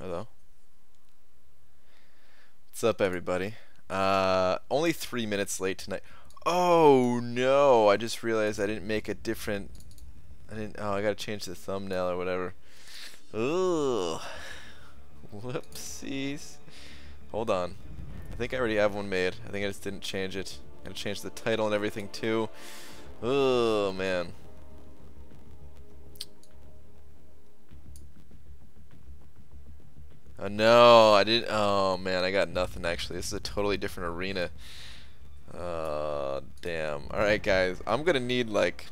Hello. What's up, everybody? Only 3 minutes late tonight. Oh no! I just realized I didn't make a different. Oh, I gotta change the thumbnail or whatever. Ugh. Whoopsies. Hold on. I think I already have one made. I think I just didn't change it. I gotta change the title and everything too. Oh man. Oh no, I didn't. Oh man, I got nothing actually. This is a totally different arena. Damn. Alright, guys. I'm gonna need like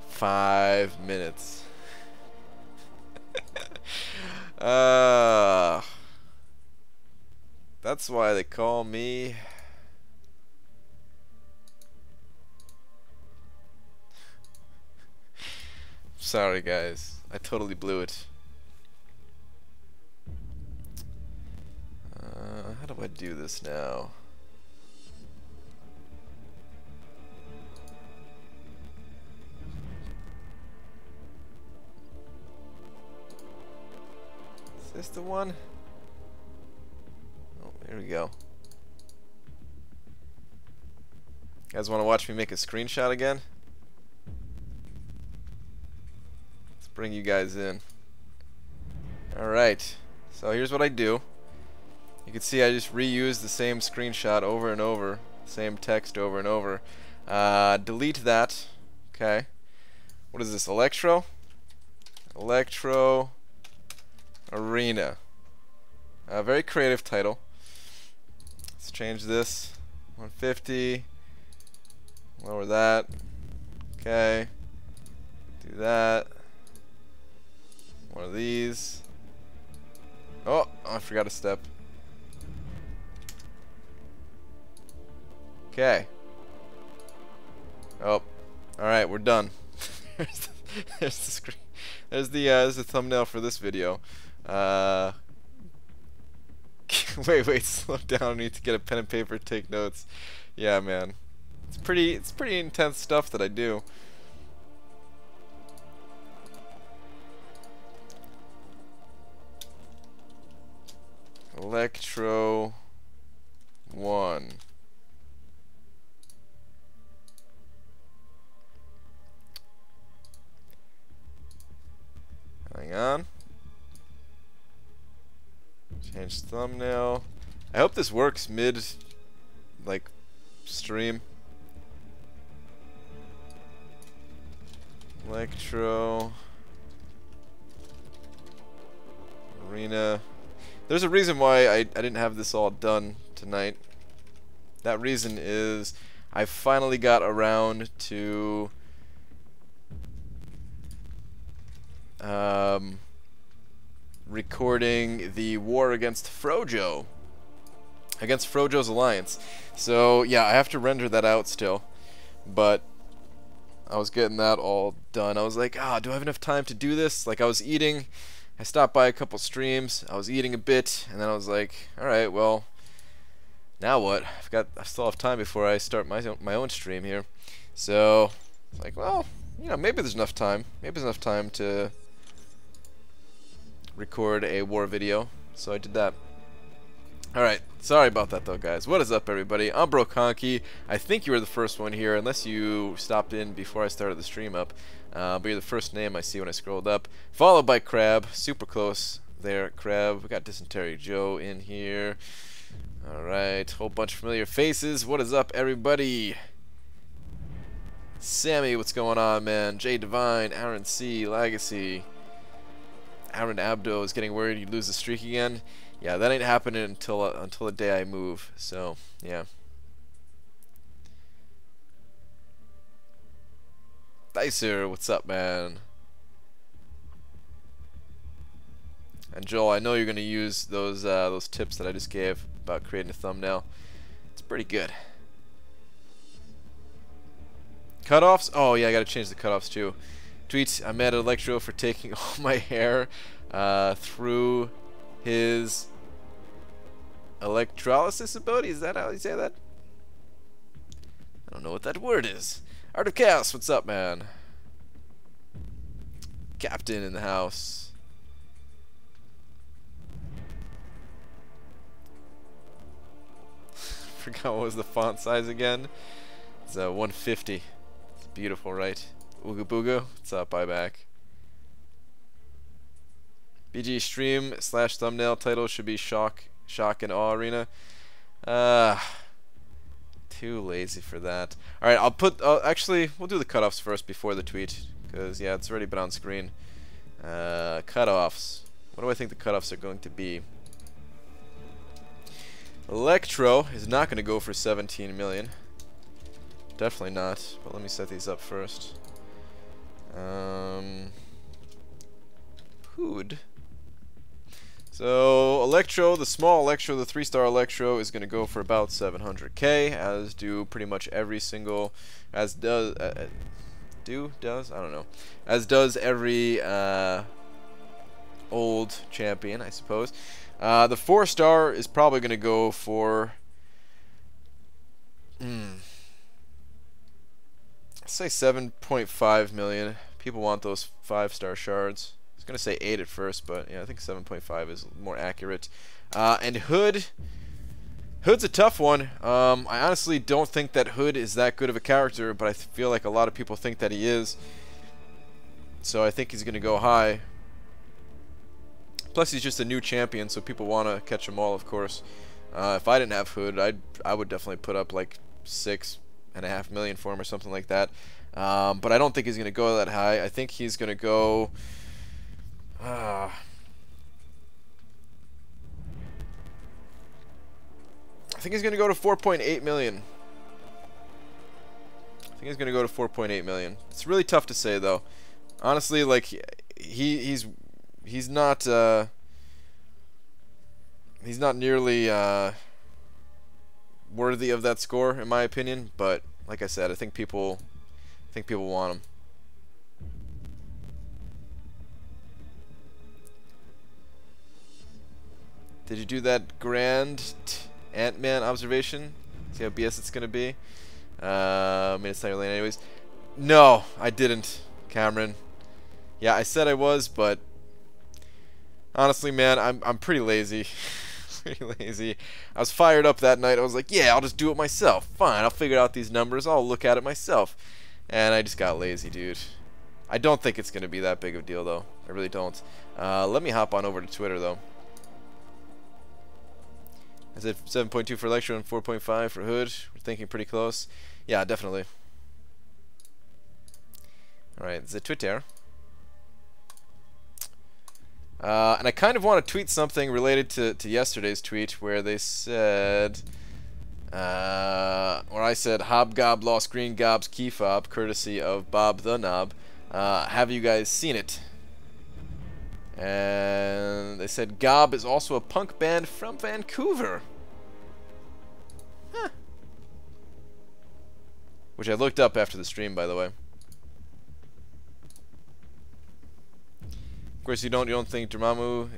5 minutes. That's why they call me. Sorry, guys. I totally blew it. How do I do this now? Is this the one? Oh, here we go. You guys want to watch me make a screenshot again? Let's bring you guys in. Alright, so here's what I do. You can see I just reuse the same screenshot over and over, same text over and over. Delete that. Okay. What is this? Electro? Electro Arena. Very creative title. Let's change this. 150. Lower that. Okay. Do that. One of these. Oh, I forgot a step. Okay. Oh, all right, we're done. there's the screen. There's the thumbnail for this video. Wait, slow down. I need to get a pen and paper, take notes. Yeah, man, it's pretty intense stuff that I do. Electro 1. Hang on. Change thumbnail. I hope this works mid, like, stream. Electro Arena. There's a reason why I didn't have this all done tonight. That reason is I finally got around to recording the war against Frojo. Against Frojo's alliance. So yeah, I have to render that out still. But I was getting that all done. I was like, do I have enough time to do this? Like, I was eating. I stopped by a couple streams. I was eating a bit, and then I was like, all right, well, now what? I still have time before I start my own stream here. So it's like, well, you know, maybe there's enough time. Maybe there's enough time to record a war video. So I did that. Alright, sorry about that though, guys. What is up, everybody? I'm Brokonki. I think you were the first one here, unless you stopped in before I started the stream up. But you're the first name I see when I scrolled up. Followed by Crab. Super close there, Crab. We got Dysentery Joe in here. Alright, whole bunch of familiar faces. What is up, everybody? Sammy, what's going on, man? Jay Divine, Aaron C, Legacy. Aaron Abdo is getting worried you lose the streak again. Yeah, that ain't happening until the day I move. So yeah. Dicer, what's up, man? And Joel, I know you're gonna use those tips that I just gave about creating a thumbnail. It's pretty good. Cutoffs? Oh yeah, I gotta change the cutoffs too. Tweet, I'm mad at Electro for taking all my hair through his electrolysis ability. Is that how you say that? I don't know what that word is. Art of Chaos, what's up, man? Captain in the house. forgot what was the font size again. It's 150. It's beautiful, right? Ooga booga. What's up, buyback? BG stream / thumbnail title should be shock and awe arena. Too lazy for that. All right, I'll put. Actually, we'll do the cutoffs first before the tweet, because yeah, it's already been on screen. Cutoffs. What do I think the cutoffs are going to be? Electro is not going to go for 17 million. Definitely not. But let me set these up first. Hood. So Electro, the small Electro, the 3-star Electro is going to go for about 700k, as do pretty much every single, as does I don't know, as does every old champion, I suppose. The 4-star is probably going to go for, let's say 7.5 million. People want those 5-star shards. I was going to say 8 at first, but yeah, I think 7.5 is more accurate. And Hood's a tough one. I honestly don't think that Hood is that good of a character, but I feel like a lot of people think that he is. So I think he's going to go high. Plus, he's just a new champion, so people want to catch them all, of course. If I didn't have Hood, I would definitely put up like 6.5 million for him or something like that. But I don't think he's going to go that high. I think he's going to go... I think he's going to go to 4.8 million. I think he's going to go to 4.8 million. It's really tough to say, though. Honestly, like, he's not nearly worthy of that score, in my opinion. But like I said, I think people want him. Did you do that grand Ant-Man observation? See how BS it's gonna be? I mean, it's not really anyways. No, I didn't, Cameron. Yeah, I said I was, but honestly, man, I'm pretty lazy. Pretty lazy. I was fired up that night. I was like, yeah, I'll just do it myself. Fine, I'll figure out these numbers. I'll look at it myself. And I just got lazy, dude. I don't think it's gonna be that big of a deal, though. I really don't. Let me hop on over to Twitter, though. I said 7.2 for Electro and 4.5 for Hood. We're thinking pretty close. Yeah, definitely. Alright, the Twitter. And I kind of want to tweet something related to yesterday's tweet, where they said, where I said, Hobgob lost Green Gob's key fob, courtesy of Bob the Knob. Have you guys seen it? And they said Gob is also a punk band from Vancouver. Huh. Which I looked up after the stream, by the way. Of course, you don't think Dormammu...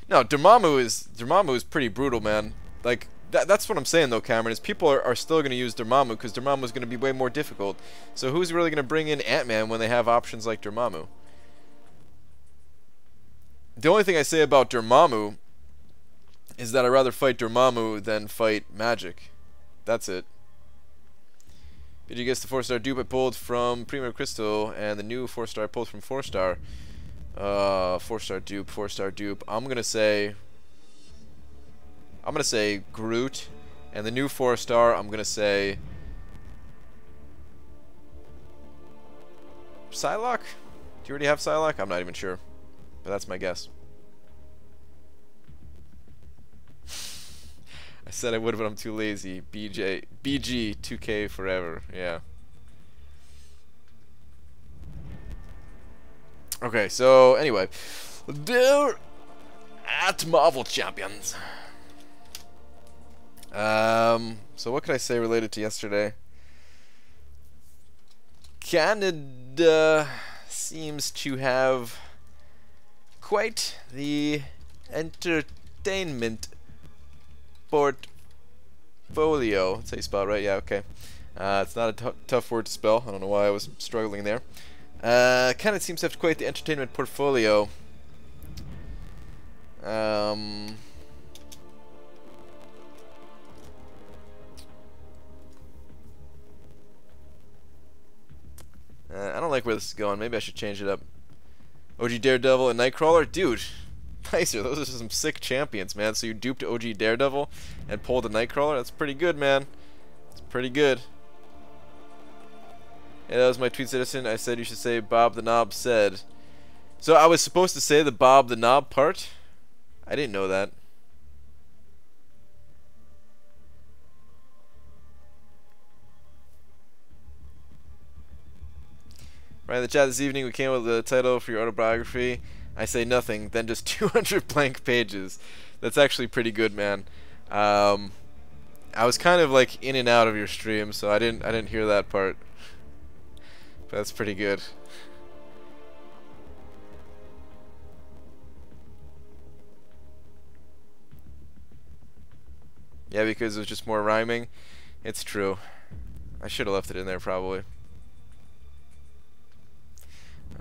No, Dormammu is pretty brutal, man. Like, that's what I'm saying, though, Cameron, is people are still going to use Dormammu, because Dormammu is going to be way more difficult. So who's really going to bring in Ant-Man when they have options like Dormammu? The only thing I say about Dormammu is that I'd rather fight Dormammu than fight Magic. That's it. Did you guess the 4-star dupe I pulled from Premier Crystal and the new 4-star I pulled from 4-star? 4-star dupe, 4-star dupe. I'm gonna say Groot, and the new 4-star I'm gonna say Psylocke. Do you already have Psylocke? I'm not even sure. But that's my guess. I said I would, but I'm too lazy. BG 2K forever. Yeah. Okay, so anyway, they're at Marvel Champions. So what could I say related to yesterday? Canada seems to have quite the entertainment portfolio. That's how you spell it, right? Yeah, okay. It's not a tough word to spell. I don't know why I was struggling there. Kind of seems to have quite the entertainment portfolio. I don't like where this is going. Maybe I should change it up. OG Daredevil and Nightcrawler? Dude, nicer. Those are some sick champions, man. So you duped OG Daredevil and pulled a Nightcrawler? That's pretty good, man. It's pretty good. Yeah, that was my tweet, citizen. I said you should say Bob the Knob said. So I was supposed to say the Bob the Knob part? I didn't know that. Right in the chat this evening, we came up with the title for your autobiography. I say nothing, then just 200 blank pages. That's actually pretty good, man. I was kind of like in and out of your stream, so I didn't hear that part. But that's pretty good. Yeah, because it was just more rhyming. It's true. I should have left it in there probably.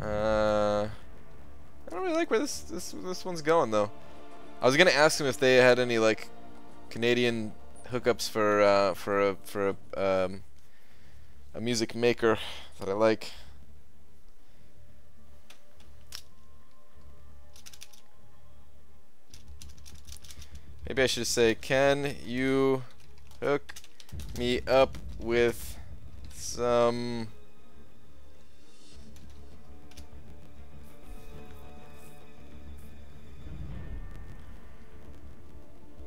I don't really like where this one's going though. I was gonna ask them if they had any like Canadian hookups for a music maker that I like. Maybe I should say, can you hook me up with some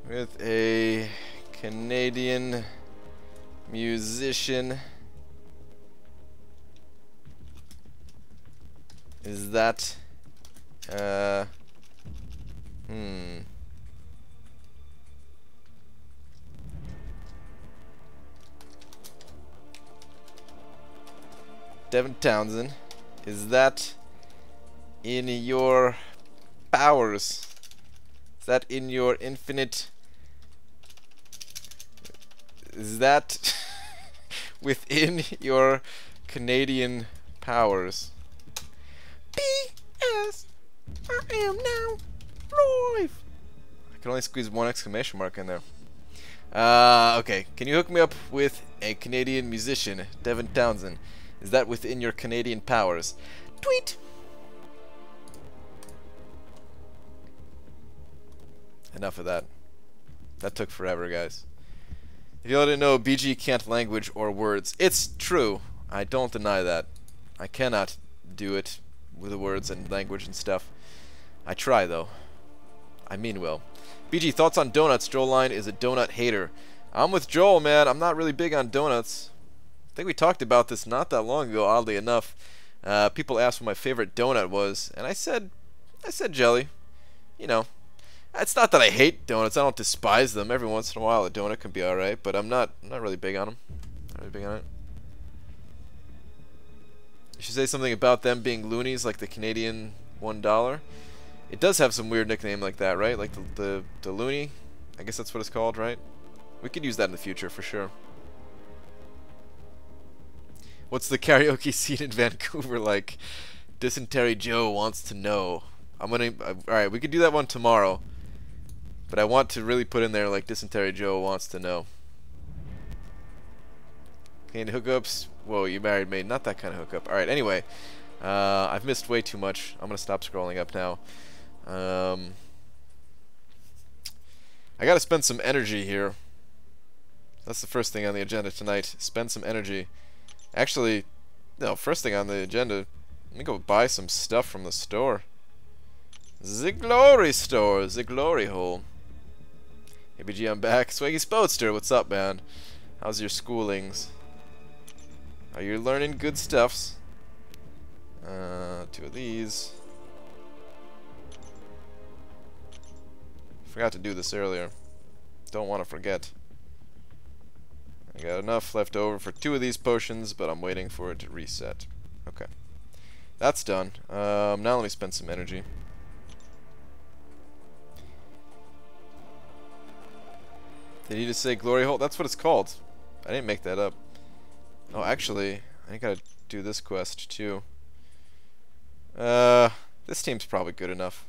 with a Canadian musician? Is that Devin Townsend, is that in your powers? Is that in your infinite? Is that within your Canadian powers? P.S. I am now live. I can only squeeze one exclamation mark in there. Okay. Can you hook me up with a Canadian musician, Devin Townsend? Is that within your Canadian powers? Tweet! Enough of that. That took forever, guys. If you all didn't know, BG can't language or words. It's true. I don't deny that. I cannot do it with the words and language and stuff. I try, though. I mean well. BG, thoughts on donuts? Joel Line is a donut hater. I'm with Joel, man. I'm not really big on donuts. I think we talked about this not that long ago, oddly enough. People asked what my favorite donut was, and I said jelly. You know, it's not that I hate donuts. I don't despise them. Every once in a while, a donut can be all right, but I'm not really big on them. Not really big on it. You should say something about them being loonies, like the Canadian $1. It does have some weird nickname like that, right? Like the loony. I guess that's what it's called, right? We could use that in the future for sure. What's the karaoke scene in Vancouver like? Dysentery Joe wants to know. Alright, we could do that one tomorrow. But I want to really put in there like Dysentery Joe wants to know. Canadian hookups? Whoa, you married me. Not that kind of hookup. Alright, anyway. I've missed way too much. I'm going to stop scrolling up now. I got to spend some energy here. That's the first thing on the agenda tonight. Spend some energy. Actually, no, first thing on the agenda, let me go buy some stuff from the store. The Glory Store, the Glory Hole. Hey BG, I'm back. Swaggy Spoadster, what's up, man? How's your schoolings? Are you learning good stuffs? 2 of these. Forgot to do this earlier. Don't want to forget. I got enough left over for 2 of these potions, but I'm waiting for it to reset. Okay. That's done. Now let me spend some energy. Did he just say Glory Hole? That's what it's called. I didn't make that up. Oh, actually, I gotta do this quest, too. This team's probably good enough.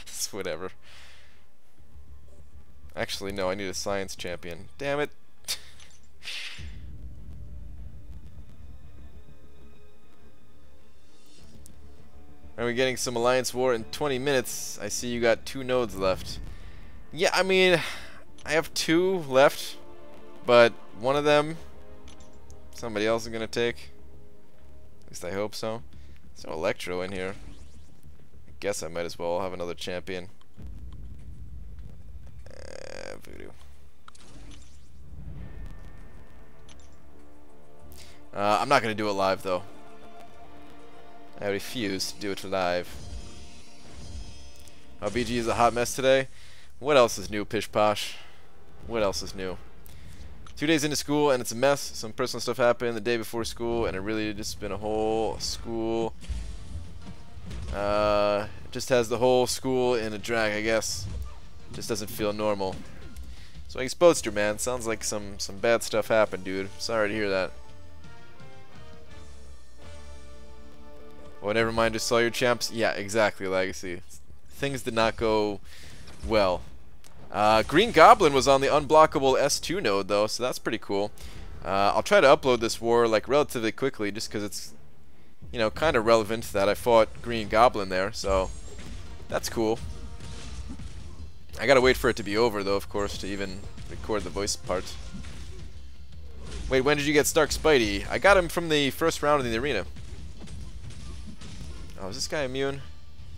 It's whatever. Actually, no, I need a science champion. Damn it. Are we getting some Alliance War in 20 minutes? I see you got 2 nodes left. Yeah, I mean, I have 2 left, but one of them somebody else is gonna take. At least I hope so. There's no Electro in here. I guess I might as well have another champion. Voodoo. I'm not gonna do it live though. I refuse to do it live. BG is a hot mess today. What else is new, Pish Posh? What else is new? 2 days into school and it's a mess. Some personal stuff happened the day before school and it really just been a whole school. Just has the whole school in a drag, I guess. Just doesn't feel normal. So Exposter, man, sounds like some bad stuff happened, dude. Sorry to hear that. Well, never mind, just saw your champs. Yeah, exactly, Legacy. Things did not go well. Green Goblin was on the unblockable S2 node, though, so that's pretty cool. I'll try to upload this war, like, relatively quickly, just because it's, you know, kind of relevant that I fought Green Goblin there, so that's cool. I gotta wait for it to be over, though, of course, to even record the voice part. Wait, when did you get Stark Spidey? I got him from the first round in the arena. Oh, is this guy immune?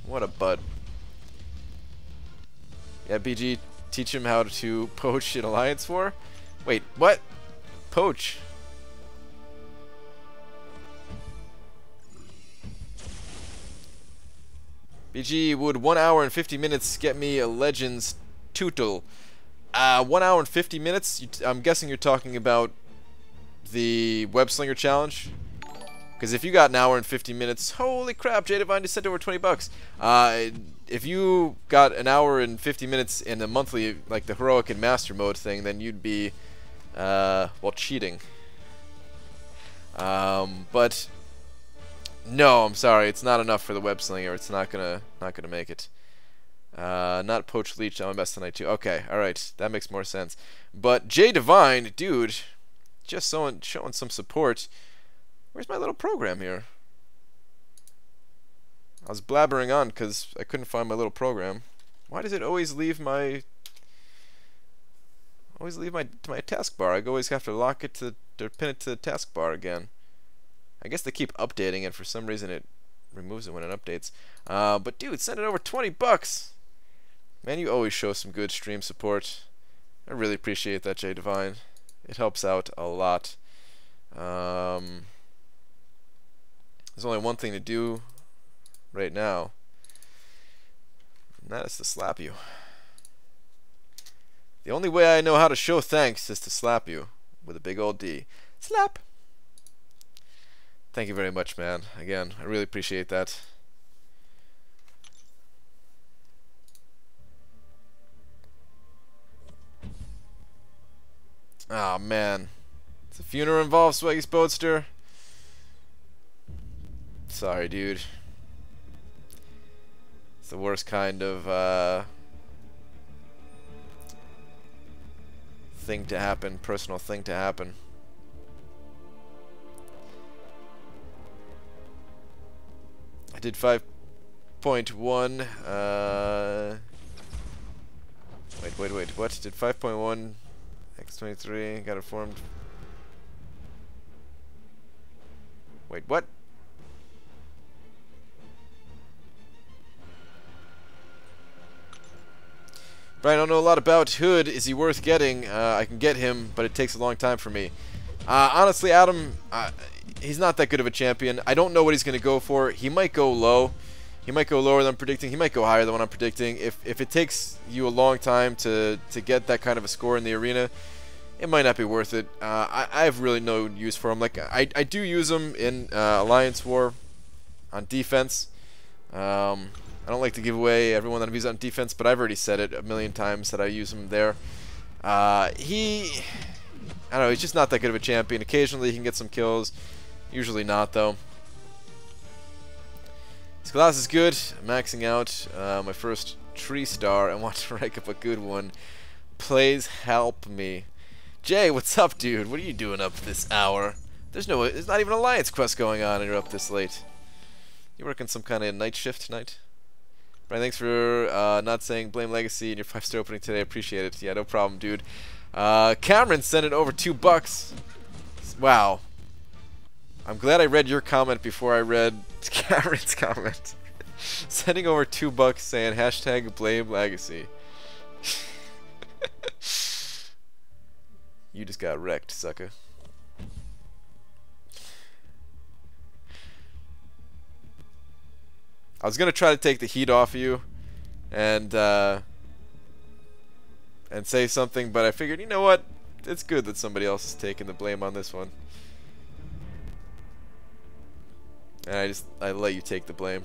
What a bud. Yeah, BG, teach him how to poach in Alliance War? Wait, what? Poach? BG, would 1 hour and 50 minutes get me a Legends Tootle? 1 hour and 50 minutes? I'm guessing you're talking about the Web Slinger Challenge? Because if you got an hour and 50 minutes, holy crap, J Divine just sent over 20 bucks. If you got an hour and 50 minutes in the monthly, like the Heroic and Master Mode thing, then you'd be, well, cheating. But no, I'm sorry, it's not enough for the Web Slinger. It's not gonna make it. Not Poach Leech on my best tonight too. Okay, all right, that makes more sense. But J Divine, dude, just showing some support. Where's my little program here? I was blabbering on because I couldn't find my little program. Why does it always leave my taskbar? I always have to lock it to or pin it to the taskbar again. I guess they keep updating it. For some reason it removes it when it updates. But dude, send it over 20 bucks. Man, you always show some good stream support. I really appreciate that, J Divine. It helps out a lot. There's only one thing to do right now, and that is to slap you. The only way I know how to show thanks is to slap you with a big old D. Slap! Thank you very much, man. Again, I really appreciate that. Ah, man. Is the funeral involved, Swaggy Spodster? Sorry, dude. It's the worst kind of thing to happen, personal thing to happen. I did 5.1 wait, what? Did 5.1 X23 got it formed? Wait, what? Brian, I don't know a lot about Hood. Is he worth getting? I can get him, but it takes a long time for me. Honestly, Adam, he's not that good of a champion. I don't know what he's going to go for. He might go low. He might go lower than I'm predicting. He might go higher than what I'm predicting. If it takes you a long time to get that kind of a score in the arena, it might not be worth it. I have really no use for him. Like I do use him in Alliance War on defense. I don't like to give away everyone that I've used on defense, but I've already said it a million times that I use him there. I don't know, he's just not that good of a champion. Occasionally he can get some kills, usually not though. This class is good. I'm maxing out my first tree star. I want to rank up a good one. Please help me. Jay, what's up, dude? What are you doing up this hour? There's not even an Alliance quest going on and you're up this late. You working some kind of night shift tonight? Brian, thanks for not saying blame Legacy in your 5-star opening today. Appreciate it. Yeah, no problem, dude. Cameron sent it over $2. Wow. I'm glad I read your comment before I read Cameron's comment. Sending over $2 saying hashtag blame Legacy. You just got wrecked, sucker. I was gonna try to take the heat off you and say something, but I figured, you know what? It's good that somebody else is taking the blame on this one. And I let you take the blame.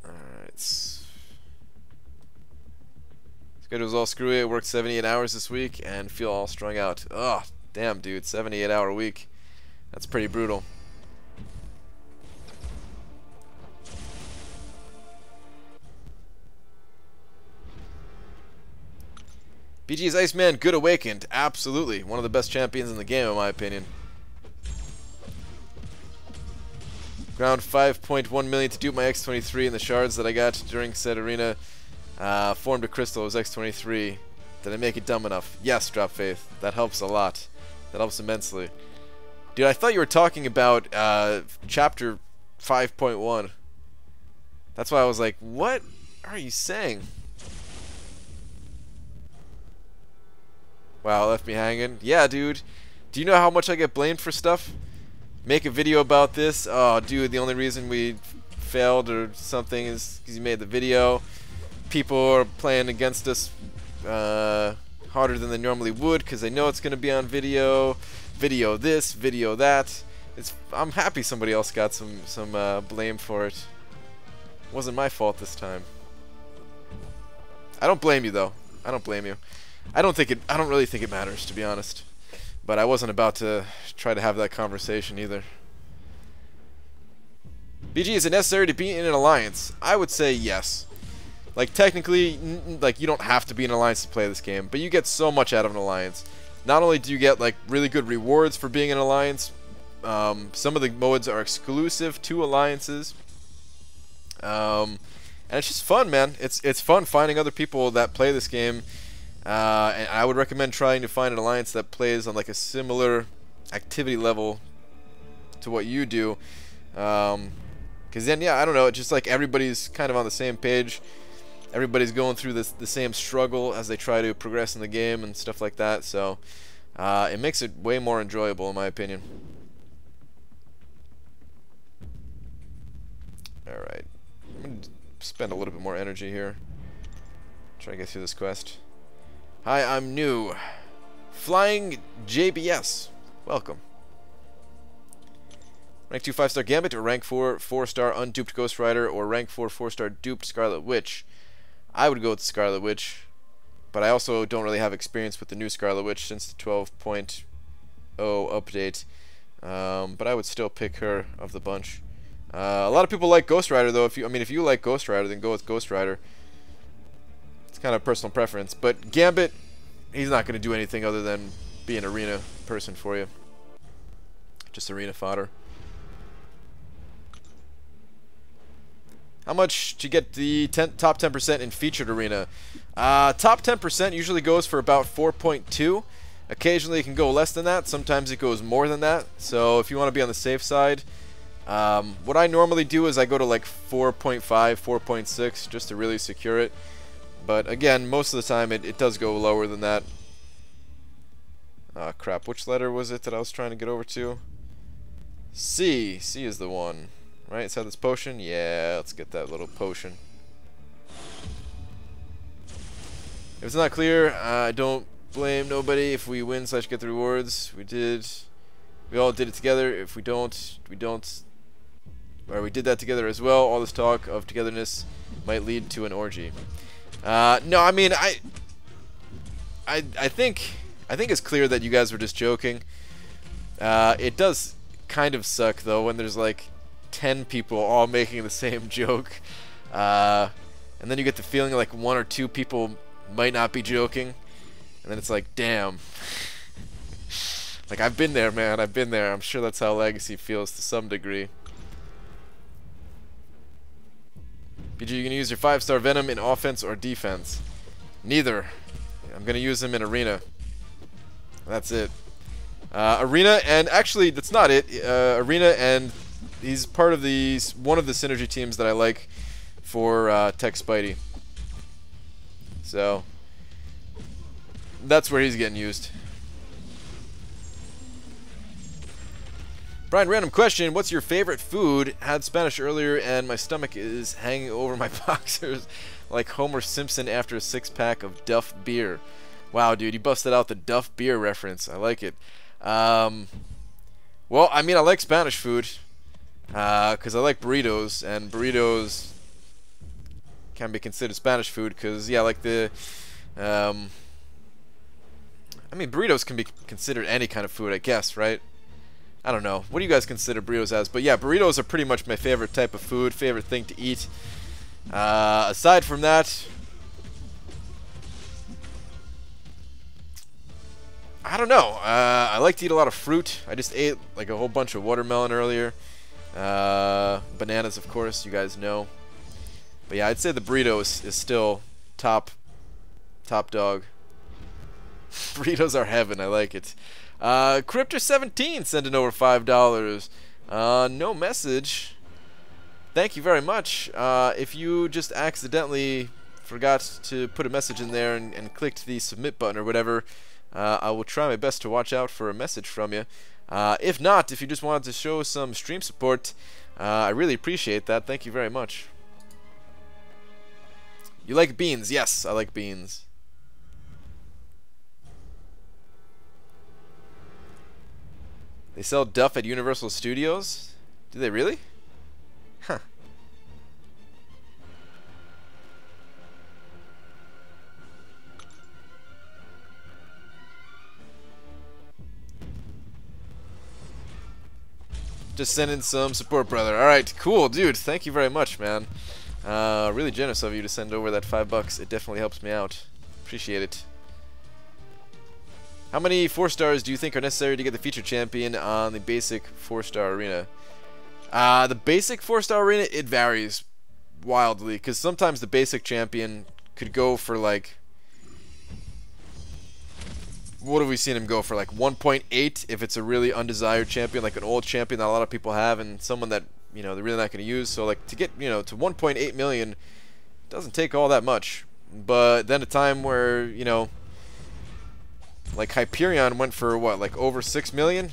Alright. Schedule's all screwy. I worked 78 hours this week and feel all strung out. Ugh, damn, dude. 78-hour week. That's pretty brutal. BG's Iceman, good awakened. Absolutely. One of the best champions in the game, in my opinion. Ground 5.1 million to dupe my X23 and the shards that I got during said arena. Formed a crystal. It was X23. Did I make it dumb enough? Yes, Drop Faith. That helps a lot. That helps immensely. Dude, I thought you were talking about chapter 5.1. That's why I was like, what are you saying? Wow, left me hanging. Yeah, dude. Do you know how much I get blamed for stuff? Make a video about this. Oh, dude, the only reason we failed or something is because you made the video. People are playing against us harder than they normally would because they know it's going to be on video. Video this, video that. I'm happy somebody else got some blame for it. It wasn't my fault this time. I don't blame you though. I don't blame you. I don't really think it matters, to be honest. But I wasn't about to try to have that conversation either. BG, is it necessary to be in an alliance? I would say yes. Like technically, like you don't have to be in an alliance to play this game, but you get so much out of an alliance. Not only do you get like really good rewards for being in an alliance, some of the modes are exclusive to alliances. And it's just fun, man. It's fun finding other people that play this game. And I would recommend trying to find an alliance that plays on like a similar activity level to what you do. Because then, yeah, I don't know, it's just like everybody's kind of on the same page. Everybody's going through the same struggle as they try to progress in the game and stuff like that. So it makes it way more enjoyable, in my opinion. Alright. I'm going to spend a little bit more energy here. Try to get through this quest. Hi, I'm new. Flying JBS. Welcome. Rank 2 5-star Gambit or rank 4 4-star unduped Ghost Rider or rank 4 4-star duped Scarlet Witch. I would go with Scarlet Witch, but I also don't really have experience with the new Scarlet Witch since the 12.0 update. But I would still pick her of the bunch. A lot of people like Ghost Rider though. If you like Ghost Rider, then go with Ghost Rider. It's kind of personal preference, but Gambit, he's not going to do anything other than be an arena person for you. Just arena fodder. How much to get the top 10% in featured arena? Top 10% usually goes for about 4.2. Occasionally it can go less than that. Sometimes it goes more than that. So if you want to be on the safe side, what I normally do is I go to like 4.5, 4.6 just to really secure it. But again, most of the time it does go lower than that. Ah, crap. Which letter was it that I was trying to get over to? C. C is the one. Right? It's this potion? Yeah, let's get that little potion. If it's not clear, I don't blame nobody if we win / get the rewards. We all did it together. If we don't, we don't. Or we did that together as well. All this talk of togetherness might lead to an orgy. No, I mean, I think it's clear that you guys were just joking. It does kind of suck though when there's like 10 people all making the same joke, and then you get the feeling like 1 or 2 people might not be joking, and then it's like, damn. Like, I've been there, man. I've been there. I'm sure that's how Legacy feels to some degree. BG, you gonna use your 5-star Venom in offense or defense? Neither. I'm gonna use him in Arena. That's it. Arena, and actually, that's not it. Arena, and he's part of one of the synergy teams that I like for Tech Spidey. So, that's where he's getting used. Brian, random question. What's your favorite food? Had Spanish earlier, and my stomach is hanging over my boxers like Homer Simpson after a 6-pack of Duff beer. Wow, dude, you busted out the Duff beer reference. I like it. Well, I mean, I like Spanish food because I like burritos, and burritos can be considered Spanish food because, yeah, like the... I mean, burritos can be considered any kind of food, I guess, right? I don't know. What do you guys consider burritos as? But yeah, burritos are pretty much my favorite type of food, favorite thing to eat. Aside from that, I don't know. I like to eat a lot of fruit. I just ate like a whole bunch of watermelon earlier. Bananas, of course, you guys know. But yeah, I'd say the burrito is still top dog. Burritos are heaven. I like it. Cryptor17 sent in over $5. No message. Thank you very much. If you just accidentally forgot to put a message in there and clicked the submit button or whatever, I will try my best to watch out for a message from you. If not, if you just wanted to show some stream support, I really appreciate that. Thank you very much. You like beans? Yes, I like beans. They sell Duff at Universal Studios? Do they really? Huh. Just send in some support, brother. Alright, cool, dude. Thank you very much, man. Really generous of you to send over that $5. It definitely helps me out. Appreciate it. How many 4-stars do you think are necessary to get the feature champion on the basic 4-star arena? The basic 4-star arena, it varies wildly, because sometimes the basic champion could go for like... What have we seen him go for? Like 1.8 if it's a really undesired champion, like an old champion that a lot of people have, and someone that, you know, they're really not going to use. So like to get, you know, to 1.8 million doesn't take all that much. But then a time where, you know, like Hyperion went for what, like over 6 million?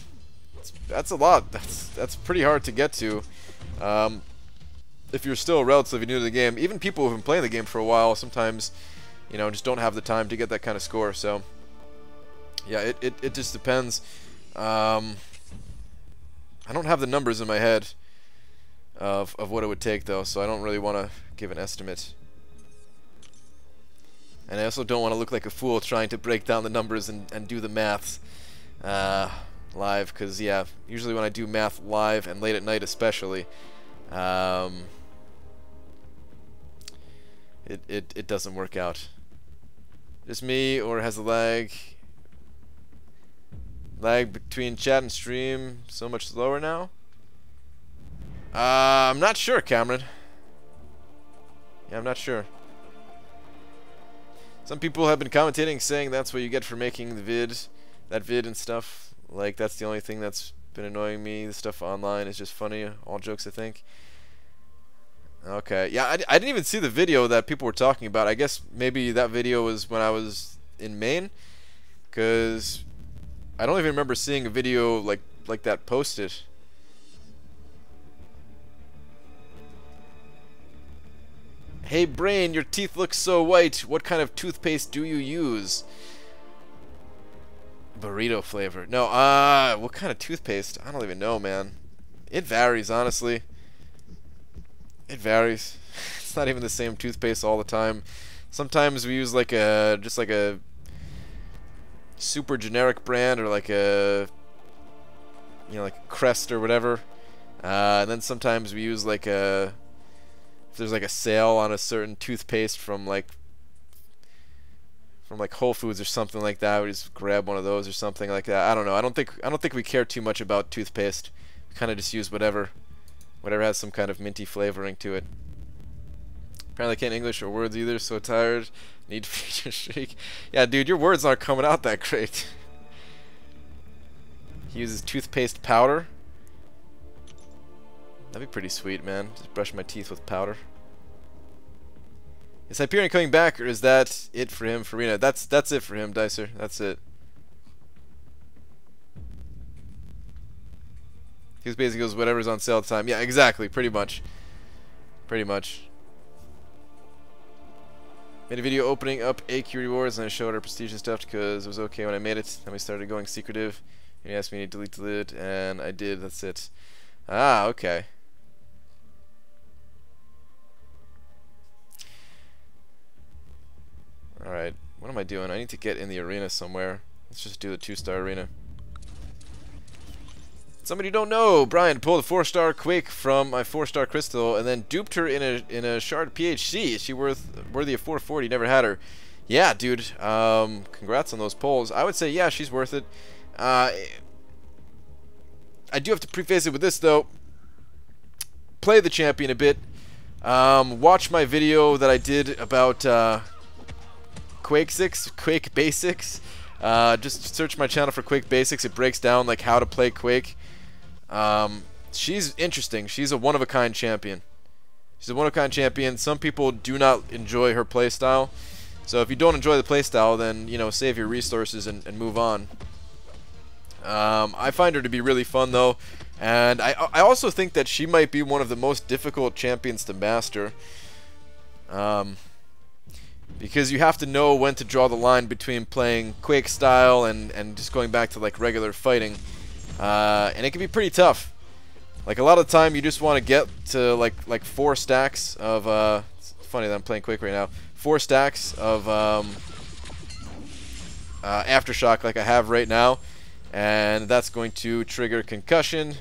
That's a lot. That's pretty hard to get to. If you're still relatively new to the game. Even people who've been playing the game for a while sometimes, you know, just don't have the time to get that kind of score. So yeah, it just depends. I don't have the numbers in my head of what it would take though, so I don't really want to give an estimate. And I also don't want to look like a fool trying to break down the numbers and do the maths live, because yeah, usually when I do math live and late at night especially, it doesn't work out. Just me, or has the lag between chat and stream so much slower now? I'm not sure, Cameron. Yeah, I'm not sure. Some people have been commentating saying that's what you get for making the that vid and stuff. Like, that's the only thing that's been annoying me. The stuff online is just funny. All jokes, I think. Okay. Yeah, I didn't even see the video that people were talking about. I guess maybe that video was when I was in Maine, because I don't even remember seeing a video like that posted. Hey Brain, your teeth look so white. What kind of toothpaste do you use? Burrito flavor. No, what kind of toothpaste? I don't even know, man. It varies, honestly. It varies. It's not even the same toothpaste all the time. Sometimes we use like just like a super generic brand, or like a, you know, like Crest or whatever. And then sometimes we use like a, if there's like a sale on a certain toothpaste from like from like Whole Foods or something like that. We just grab one of those or something like that. I don't know. I don't think we care too much about toothpaste. We kind of just use whatever has some kind of minty flavoring to it. Apparently I can't English or words either, so tired. Need feature streak. Yeah, dude, your words aren't coming out that great. He uses toothpaste powder. That'd be pretty sweet, man. Just brush my teeth with powder. Is Hyperion coming back, or is that it for him, Farina? That's it for him, Dicer. That's it. He basically goes, whatever's on sale at the time. Yeah, exactly. Pretty much. Pretty much. Made a video opening up AQ rewards, and I showed our prestige and stuff because it was okay when I made it. Then we started going secretive. And he asked me to delete it, and I did. That's it. Ah, okay. Alright, what am I doing? I need to get in the arena somewhere. Let's just do the 2-star arena. Somebody you don't know! Brian pulled a 4-star Quake from my 4-star Crystal and then duped her in a shard PHC. Is she worthy of 440? Never had her. Yeah, dude. Congrats on those polls. I would say, yeah, she's worth it. I do have to preface it with this, though. Play the champion a bit. Watch my video that I did about Quake Basics. Just search my channel for Quake Basics. It breaks down like how to play Quake. She's interesting. She's a one-of-a-kind champion. Some people do not enjoy her playstyle. So if you don't enjoy the playstyle, then, you know, save your resources and move on. I find her to be really fun, though. And I also think that she might be one of the most difficult champions to master. Because you have to know when to draw the line between playing Quake style and just going back to like regular fighting. And it can be pretty tough. Like a lot of the time you just want to get to like 4 stacks of it's funny that I'm playing Quake right now. 4 stacks of Aftershock like I have right now. And that's going to trigger concussion.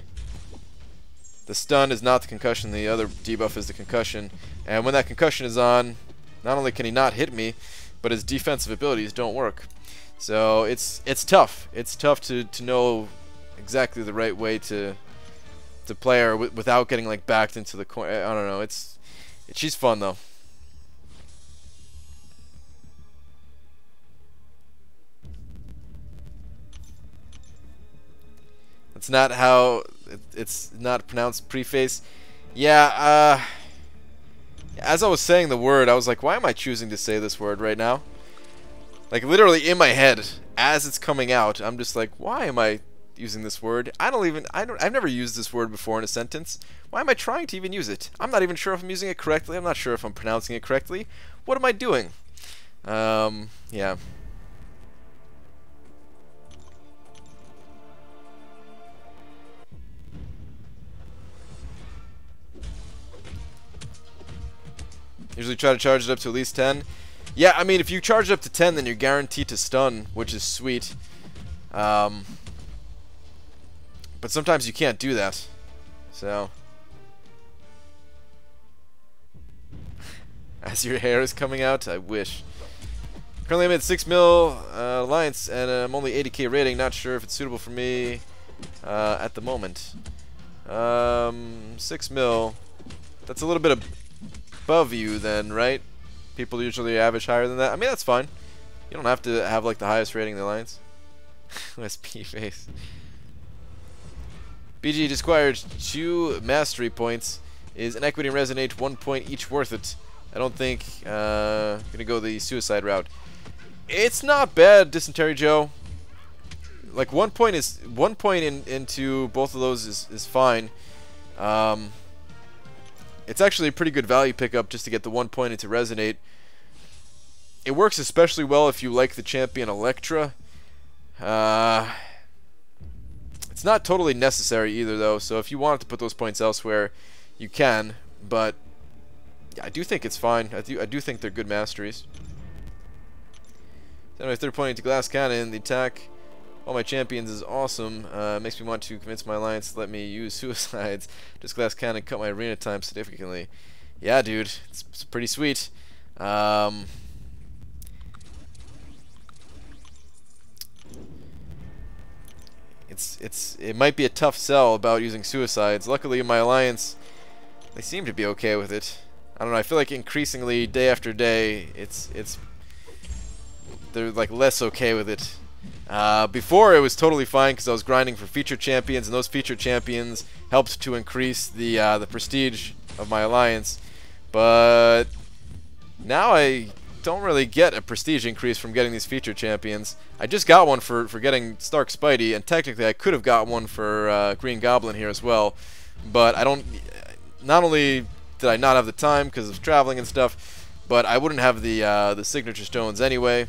The stun is not the concussion, the other debuff is the concussion. And when that concussion is on, not only can he not hit me, but his defensive abilities don't work. So it's tough. It's tough to know exactly the right way to play her without getting like backed into the corner. I don't know. She's fun though. That's not how it's not pronounced. Preface. Yeah. As I was saying the word, I was like, why am I choosing to say this word right now? Like, literally in my head, as it's coming out, I'm just like, why am I using this word? I've never used this word before in a sentence. Why am I trying to even use it? I'm not even sure if I'm using it correctly. I'm not sure if I'm pronouncing it correctly. What am I doing? Yeah. Usually try to charge it up to at least 10. Yeah, I mean, if you charge it up to 10, then you're guaranteed to stun, which is sweet. But sometimes you can't do that. So. As your hair is coming out, I wish. Currently I'm at 6 mil alliance, and I'm only 80k rating. Not sure if it's suitable for me at the moment. 6 mil. That's a little bit above you then, right? People usually average higher than that. I mean, that's fine. You don't have to have like the highest rating in the alliance. SP face. BG just acquired 2 mastery points. Is Inequity and Resonate 1 point each worth it? I don't think gonna go the suicide route. It's not bad, Dysentery Joe. Like 1 point into both of those is fine. It's actually a pretty good value pickup just to get the 1 point into Resonate. It works especially well if you like the champion Electro. It's not totally necessary either, though, so if you wanted to put those points elsewhere, you can, but yeah, I do think it's fine. I do think they're good masteries. Send my 3rd point into Glass Cannon. The attack all my champions is awesome. Makes me want to convince my alliance to let me use suicides. Just Glass Cannon cut my arena time significantly. Yeah, dude, it's pretty sweet. it might be a tough sell about using suicides. Luckily, my alliance, they seem to be okay with it. I don't know. I feel like increasingly, day after day, they're like less okay with it. Before it was totally fine because I was grinding for feature champions, and those feature champions helped to increase the prestige of my alliance. But now I don't really get a prestige increase from getting these feature champions. I just got one for getting Stark Spidey, and technically I could have got one for Green Goblin here as well. But I don't. Not only did I not have the time because of traveling and stuff, but I wouldn't have the signature stones anyway.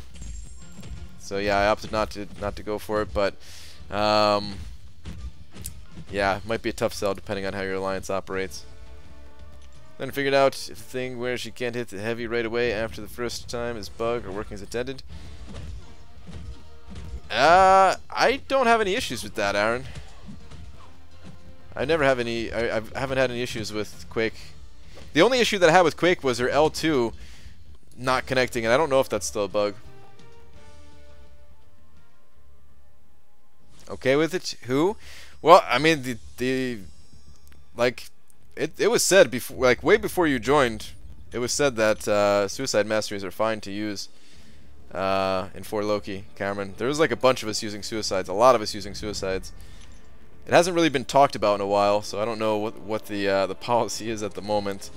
So yeah, I opted not to go for it. But yeah, it might be a tough sell depending on how your alliance operates. Then figured out if the thing where she can't hit the heavy right away after the first time is bug or working as intended. I don't have any issues with that, Aaron. I never have any. I haven't had any issues with Quake. The only issue that I had with Quake was her L2 not connecting, and I don't know if that's still a bug. Okay with it? Who? Well, I mean like. It was said before, like way before you joined, it was said that suicide masteries are fine to use in 4 Loki, Cameron. There was like a bunch of us using suicides, a lot of us using suicides. It hasn't really been talked about in a while, so I don't know what the policy is at the moment.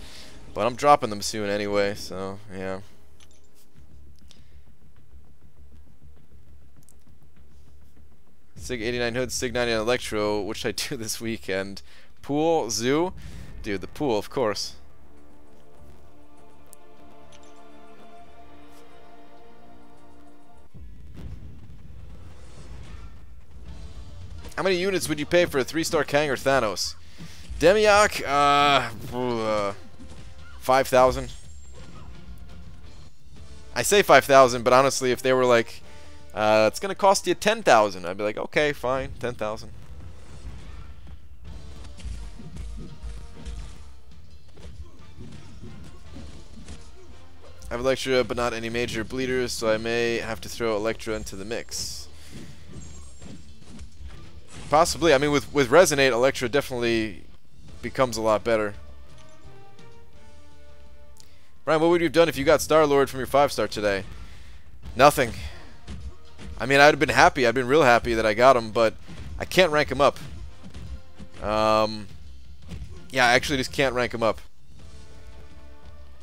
But I'm dropping them soon anyway, so yeah. Sig 89 Hood, Sig 99 Electro, what should I do this weekend? Pool, zoo? Dude, the pool, of course. How many units would you pay for a 3-star Kang or Thanos? Demiok, 5,000. I say 5,000, but honestly, if they were like, it's gonna cost you 10,000, I'd be like, okay, fine, 10,000. I have Electro, but not any major bleeders, so I may have to throw Electro into the mix. Possibly. I mean, with Resonate, Electro definitely becomes a lot better. Brian, what would you have done if you got Star-Lord from your 5-star today? Nothing. I mean, I'd have been happy. I'd been real happy that I got him, but I can't rank him up. Yeah, I actually just can't rank him up.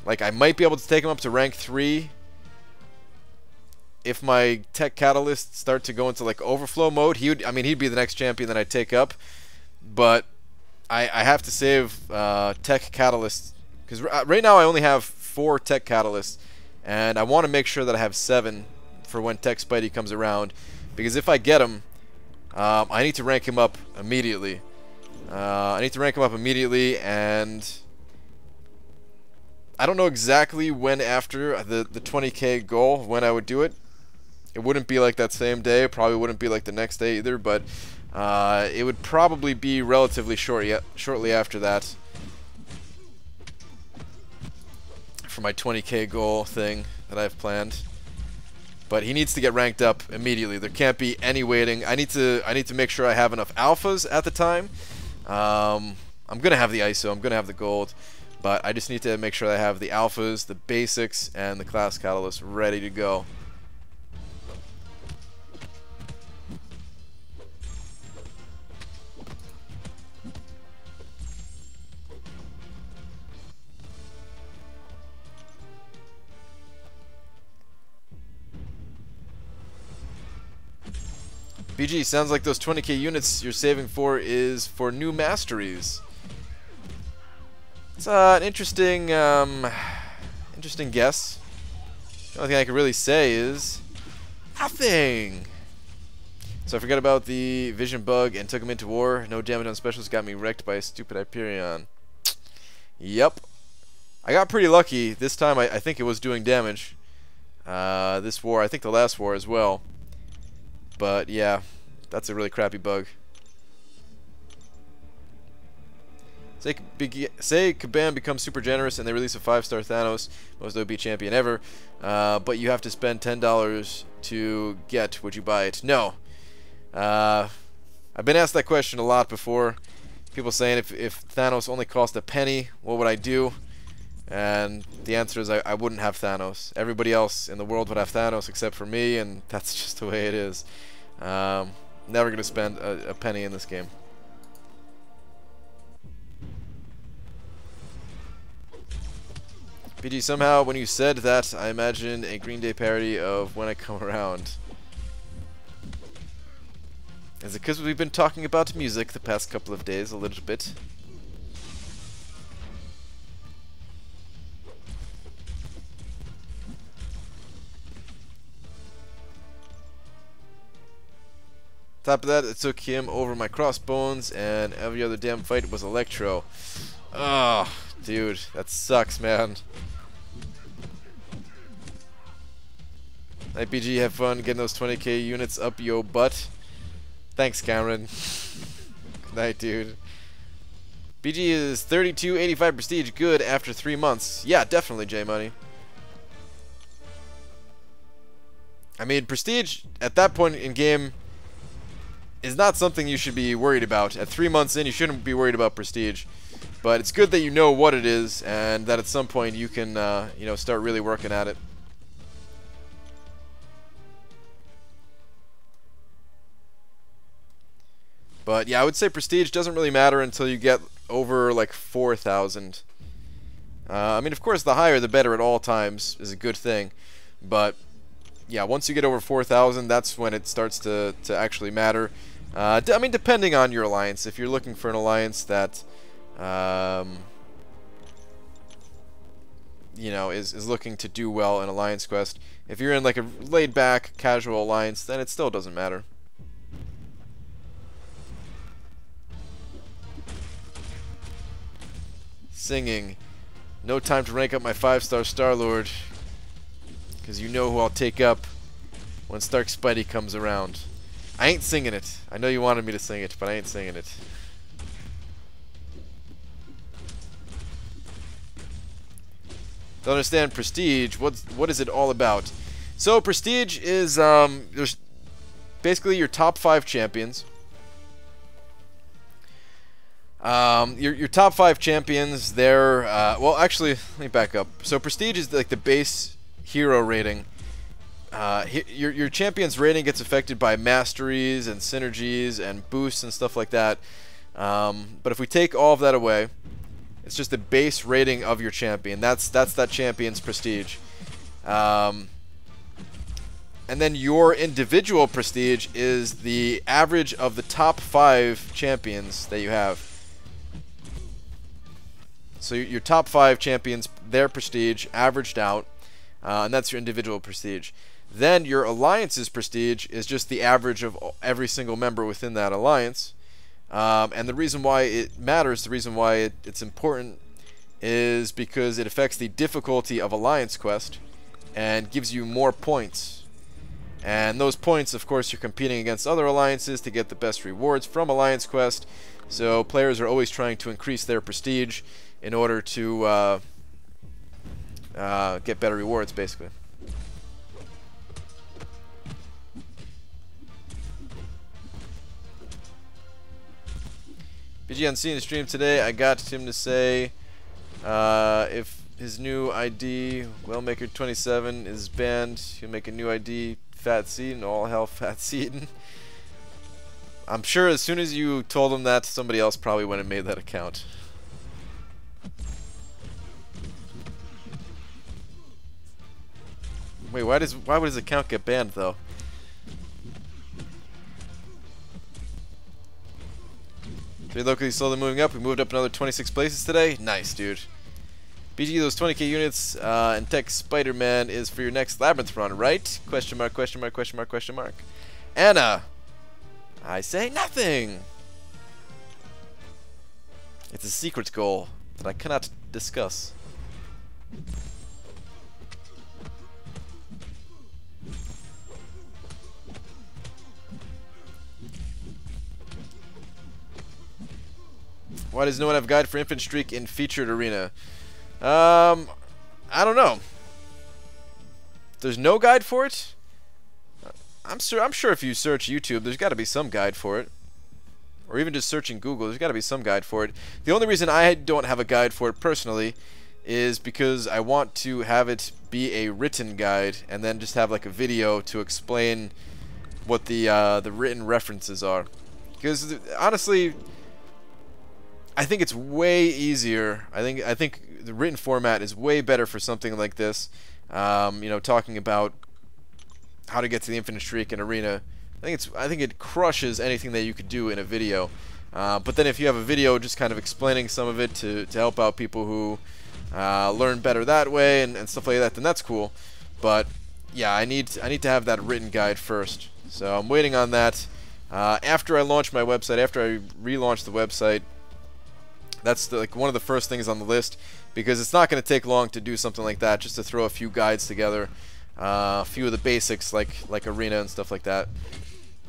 Like, I might be able to take him up to rank 3 if my tech catalysts start to go into like overflow mode. I mean, he'd be the next champion that I'd take up, but I have to save tech catalysts because right now I only have 4 tech catalysts, and I want to make sure that I have 7 for when Tech Spidey comes around, because if I get him, I need to rank him up immediately. And I don't know exactly when after the 20k goal, when I would do it. It wouldn't be like that same day, probably wouldn't be like the next day either, but it would probably be relatively shortly after that for my 20k goal thing that I've planned. But he needs to get ranked up immediately. There can't be any waiting. I need to make sure I have enough alphas at the time. I'm gonna have the ISO, I'm gonna have the gold, but I just need to make sure I have the alphas, the basics, and the class catalyst ready to go. BG, sounds like those 20k units you're saving for is for new masteries. It's an interesting guess. The only thing I can really say is nothing. So I forgot about the vision bug and took him into war. No damage on specials, got me wrecked by a stupid Hyperion. Yep. I got pretty lucky. This time I think it was doing damage. This war, I think the last war as well. But yeah, that's a really crappy bug. Say Kabam becomes super generous and they release a 5-star Thanos, most OP champion ever, but you have to spend $10 to get. Would you buy it? No. I I've been asked that question a lot before. People saying if Thanos only cost a penny, what would I do? And the answer is I wouldn't have Thanos. Everybody else in the world would have Thanos except for me, and that's just the way it is. Never going to spend a penny in this game. PG, somehow when you said that, I imagined a Green Day parody of When I Come Around. Is it because we've been talking about music the past couple of days a little bit? Top of that, it took him over my crossbones, and every other damn fight was Electro. Oh, dude, that sucks, man. Night BG, have fun getting those 20k units up yo butt. Thanks, Cameron. Good night, dude. BG is 3285 prestige, good after 3 months. Yeah, definitely, J-Money. I mean, prestige at that point in game is not something you should be worried about. At 3 months in, you shouldn't be worried about prestige. But it's good that you know what it is, and that at some point you can, you know, start really working at it. But yeah, I would say prestige doesn't really matter until you get over like 4,000. I mean, of course, the higher the better at all times is a good thing. But yeah, once you get over 4,000, that's when it starts to actually matter. I mean, depending on your alliance. If you're looking for an alliance that, you know, is looking to do well in Alliance Quest. If you're in like a laid-back, casual alliance, then it still doesn't matter. Singing. No time to rank up my 5-star Star-Lord. Because you know who I'll take up when Stark Spidey comes around. I ain't singing it. I know you wanted me to sing it, but I ain't singing it. Don't understand Prestige. What is it all about? So Prestige is there's basically your top 5 champions. Your top 5 champions, they're, well, actually, let me back up. So Prestige is like the base hero rating. Your champion's rating gets affected by masteries and synergies and boosts and stuff like that. But if we take all of that away, it's just the base rating of your champion. That's that champion's prestige. And then your individual prestige is the average of the top 5 champions that you have. So your top 5 champions, their prestige, averaged out, and that's your individual prestige. Then your alliance's prestige is just the average of every single member within that alliance. And the reason why it matters, the reason why it's important, is because it affects the difficulty of Alliance Quest and gives you more points. And those points, of course, you're competing against other alliances to get the best rewards from Alliance Quest. So players are always trying to increase their prestige in order to get better rewards, basically. BG on seeing the stream today, I got him to say if his new ID, Wellmaker27, is banned, he'll make a new ID, Fat Seaton, all hell Fat Seaton. I'm sure as soon as you told him that, somebody else probably went and made that account. Wait, why would his account get banned though? So locally slowly moving up. We moved up another 26 places today. Nice, dude. BG, those 20k units and Tech Spider-Man is for your next Labyrinth run, right? Question mark, question mark, question mark, question mark. Anna, I say nothing. It's a secret goal that I cannot discuss. Why does no one have a guide for Infant Streak in featured arena? I don't know. There's no guide for it? I'm sure if you search YouTube, there's got to be some guide for it. or even just searching Google. There's got to be some guide for it. The only reason I don't have a guide for it personally is because I want to have it be a written guide and then just have like a video to explain what the written references are. Because honestly, I think it's way easier. I think the written format is way better for something like this. You know, talking about how to get to the infinite streak in arena. I think it crushes anything that you could do in a video. But then if you have a video just kind of explaining some of it to help out people who learn better that way and stuff like that, then that's cool. But yeah, I need to have that written guide first. So I'm waiting on that. After I launch my website, after I relaunch the website, that's like one of the first things on the list, because it's not going to take long to do something like that, just to throw a few guides together, a few of the basics like arena and stuff like that.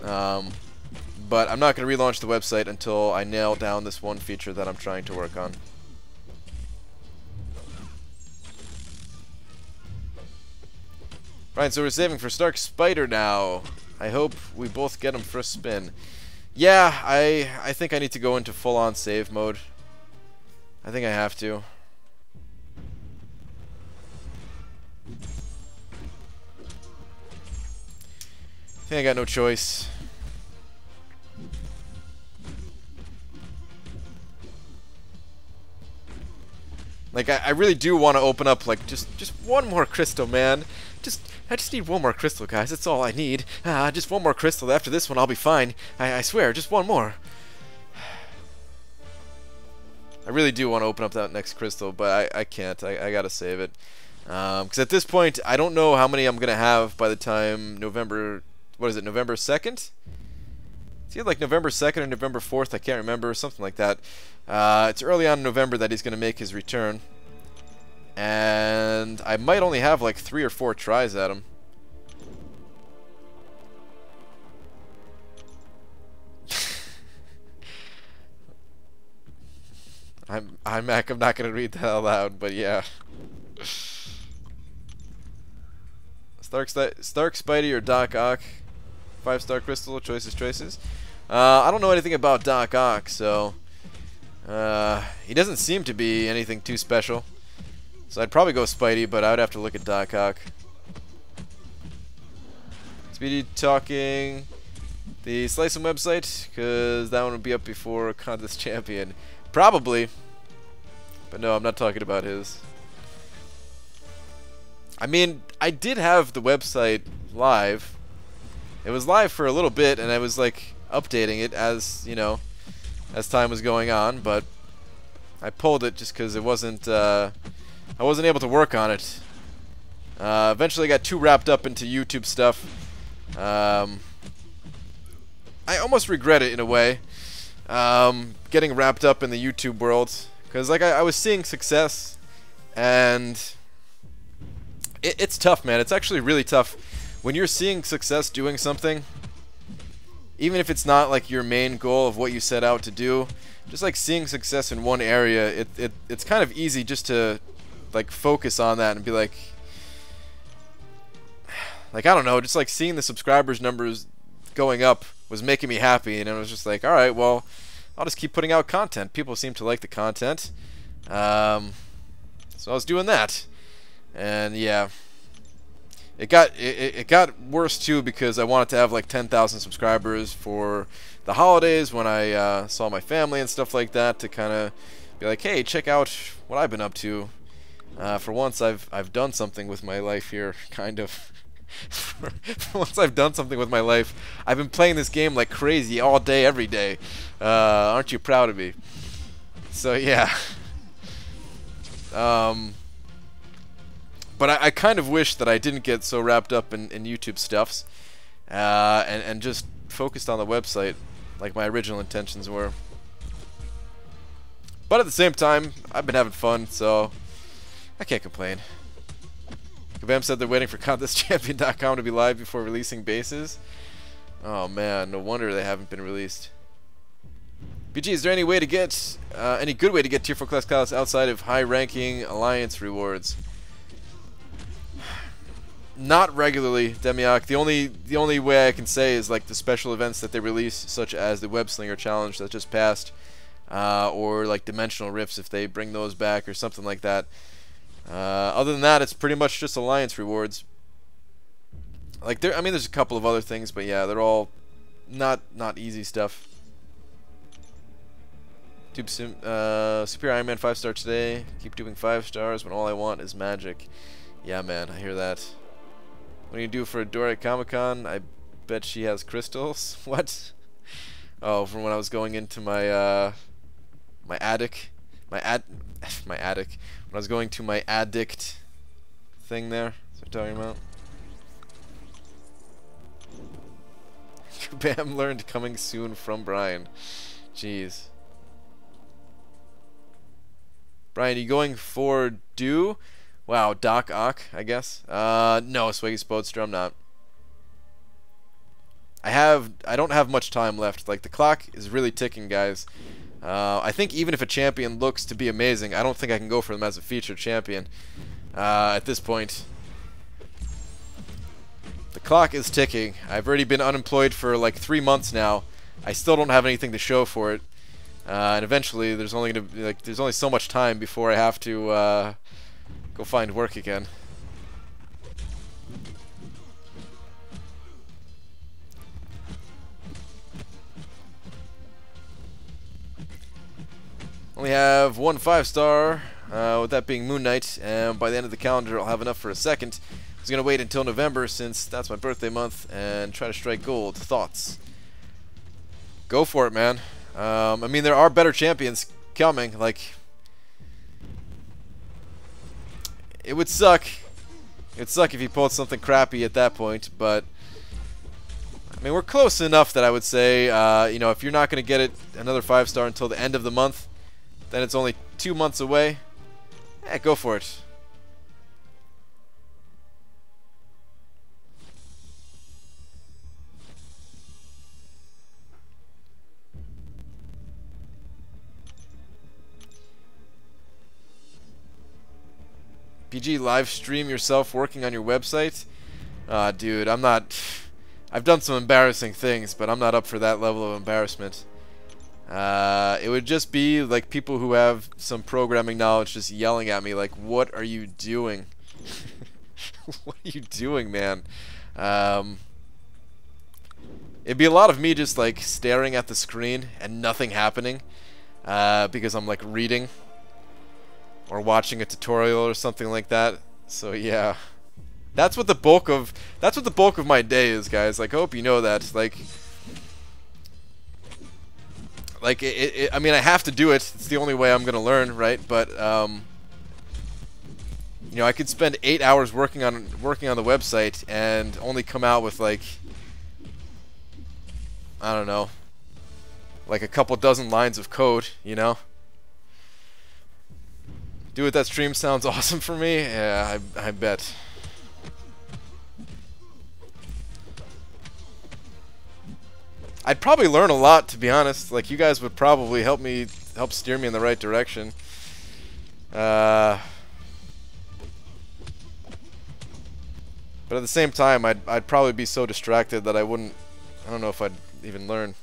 But I'm not going to relaunch the website until I nail down this one feature that I'm trying to work on. Right, so we're saving for Stark Spider now. I hope we both get him for a spin. Yeah, I think I need to go into full-on save mode. I think I have to. I think I got no choice. Like, I really do want to open up, like, just one more crystal, man. I just need one more crystal, guys. That's all I need. Just one more crystal. After this one, I'll be fine. I swear, just one more. I really do want to open up that next crystal, but I can't. I gotta save it. Because at this point, I don't know how many I'm going to have by the time November... What is it, November 2nd? It's either like November 2nd or November 4th. I can't remember. Something like that. It's early on in November that he's going to make his return. And I might only have like 3 or 4 tries at him. I'm not going to read that out loud, but yeah. Stark Spidey or Doc Ock? 5-star crystal, choices. I don't know anything about Doc Ock, so he doesn't seem to be anything too special. So I'd probably go Spidey, but I would have to look at Doc Ock. Speedy talking the Slicing website, because that one would be up before ContestChampion. Probably. But no, I'm not talking about his. I mean, I did have the website live. It was live for a little bit, and I was like updating it as, you know, as time was going on, but I pulled it just because it wasn't I wasn't able to work on it. Eventually I got too wrapped up into YouTube stuff. I almost regret it in a way, getting wrapped up in the YouTube world, because like I was seeing success, and it's tough, man. It's actually really tough when you're seeing success doing something, even if it's not like your main goal of what you set out to do. Just like seeing success in one area, it's kind of easy just to like focus on that and be like I don't know, just like seeing the subscribers numbers going up was making me happy, and it was just like, all right, well, I'll just keep putting out content. People seem to like the content, so I was doing that, and yeah, it got worse too, because I wanted to have like 10,000 subscribers for the holidays when I saw my family and stuff like that, to kind of be like, hey, check out what I've been up to. For once, I've done something with my life here, kind of. For once I've done something with my life. I've been playing this game like crazy all day, every day. Aren't you proud of me? So yeah. But I kind of wish that I didn't get so wrapped up in YouTube stuffs, and just focused on the website like my original intentions were. But at the same time, I've been having fun, so I can't complain. Kabam said they're waiting for ContestChampion.com to be live before releasing bases. Oh man, no wonder they haven't been released. BG, is there any way to get any good way to get Tier 4 class callous outside of high-ranking alliance rewards? Not regularly, Demiok. The only way I can say is like the special events that they release, such as the Web Slinger Challenge that just passed, or like Dimensional Rifts if they bring those back or something like that. Other than that, it's pretty much just Alliance rewards. Like I mean, there's a couple of other things, but yeah, they're all not easy stuff. Super Iron Man 5-star today. Keep doing 5 stars when all I want is magic. Yeah, man, I hear that. What do you do for a door at Comic-Con? I bet she has crystals. What? Oh, from when I was going into my my attic, my attic. When I was going to my addict thing there. That's what I'm talking about. Bam learned coming soon from Brian. Jeez. Brian, you going for do? Wow, Doc Ock, I guess. No, Swaggy Spodster, I'm not. I don't have much time left. Like, the clock is really ticking, guys. I think even if a champion looks to be amazing, I don't think I can go for them as a featured champion at this point. The clock is ticking. I've already been unemployed for like 3 months now. I still don't have anything to show for it. And eventually, there's only so much time before I have to go find work again. Only have 1 5-star, with that being Moon Knight, and by the end of the calendar I'll have enough for a second. I was going to wait until November since that's my birthday month and try to strike gold. Thoughts? Go for it, man. I mean, there are better champions coming. Like, it would suck. It'd suck if you pulled something crappy at that point, but I mean, we're close enough that I would say, you know, if you're not going to get it another 5-star until the end of the month, then it's only 2 months away. Go for it. PG, live stream yourself working on your website? Dude, I'm not... I've done some embarrassing things, but I'm not up for that level of embarrassment. It would just be like people who have some programming knowledge just yelling at me like, what are you doing? What are you doing, man? It'd be a lot of me just like staring at the screen and nothing happening, because I'm like reading or watching a tutorial or something like that. So yeah, that's what the bulk of my day is, guys. Like, I hope you know that. Like I mean, I have to do it. It's the only way I'm gonna learn, right? But you know, I could spend 8 hours working on the website and only come out with like, I don't know, like a couple dozen lines of code, you know? Do it, that stream sounds awesome for me. Yeah, I bet. I'd probably learn a lot, to be honest. Like, you guys would probably help steer me in the right direction. But at the same time, I'd probably be so distracted that I don't know if I'd even learn.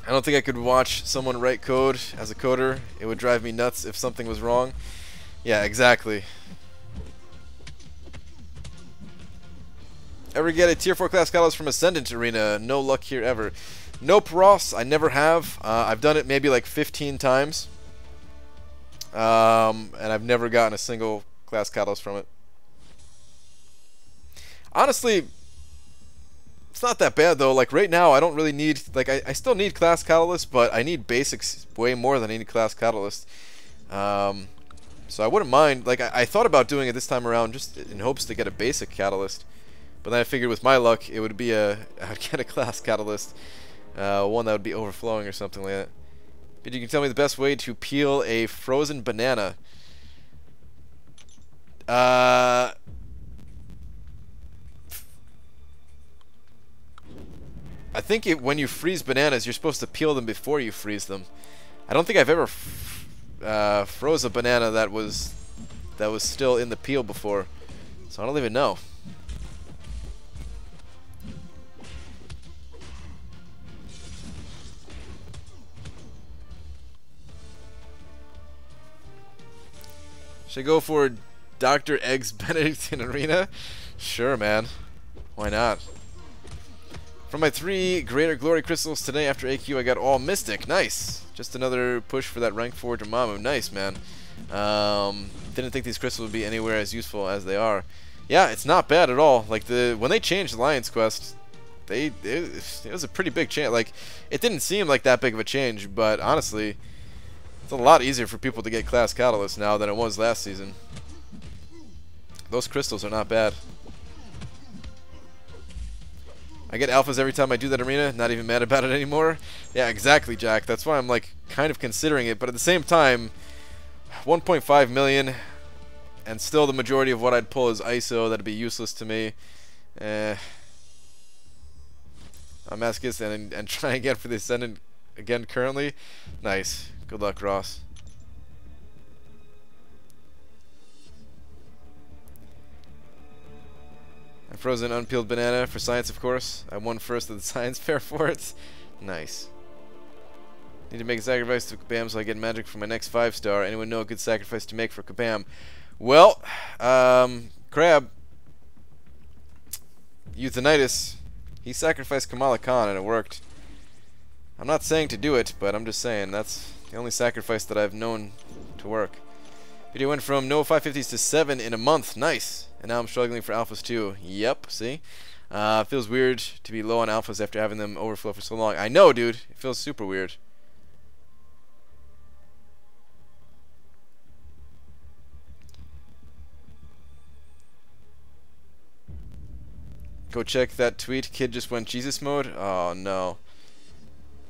I don't think I could watch someone write code as a coder. It would drive me nuts if something was wrong. Yeah, exactly. Ever get a tier 4 class catalyst from Ascendant Arena? No luck here ever. Nope, Ross, I never have. I've done it maybe like 15 times. And I've never gotten a single class catalyst from it. Honestly, it's not that bad though. Like right now, I don't really need, like, I still need class catalyst, but I need basics way more than I need class catalyst. So I wouldn't mind. Like, I thought about doing it this time around just in hopes to get a basic catalyst, but then I figured with my luck, it would be I'd get a class catalyst, one that would be overflowing or something like that. But you can tell me the best way to peel a frozen banana. I think when you freeze bananas, you're supposed to peel them before you freeze them. I don't think I've ever froze a banana that was that was still in the peel before. So I don't even know. Should I go for Dr. Eggs Benedictine Arena? Sure, man. Why not? From my 3 Greater Glory Crystals today after AQ, I got all Mystic. Nice. Just another push for that rank 4 Dormammu. Nice, man. Didn't think these crystals would be anywhere as useful as they are. Yeah, it's not bad at all. Like, when they changed Alliance Quest, it was a pretty big change. Like, it didn't seem like that big of a change, but honestly, it's a lot easier for people to get Class Catalyst now than it was last season. Those crystals are not bad. I get alphas every time I do that arena, not even mad about it anymore. Yeah, exactly, Jack. That's why I'm like kind of considering it, but at the same time, 1.5 million, and still the majority of what I'd pull is ISO. That'd be useless to me. I'm asking and try again for the Ascendant again currently. Nice. Good luck, Ross. A frozen unpeeled banana for science, of course. I won first at the science fair for it. Nice. Need to make a sacrifice to Kabam so I get magic for my next 5-star. Anyone know a good sacrifice to make for Kabam? Well, Crab, Euthanitis, he sacrificed Kamala Khan and it worked. I'm not saying to do it, but I'm just saying that's the only sacrifice that I've known to work. Video went from no 550s to 7 in a month. Nice. And now I'm struggling for alphas too. Yep, see? Feels weird to be low on alphas after having them overflow for so long. I know, dude. It feels super weird. Go check that tweet. Kid just went Jesus mode. Oh, no.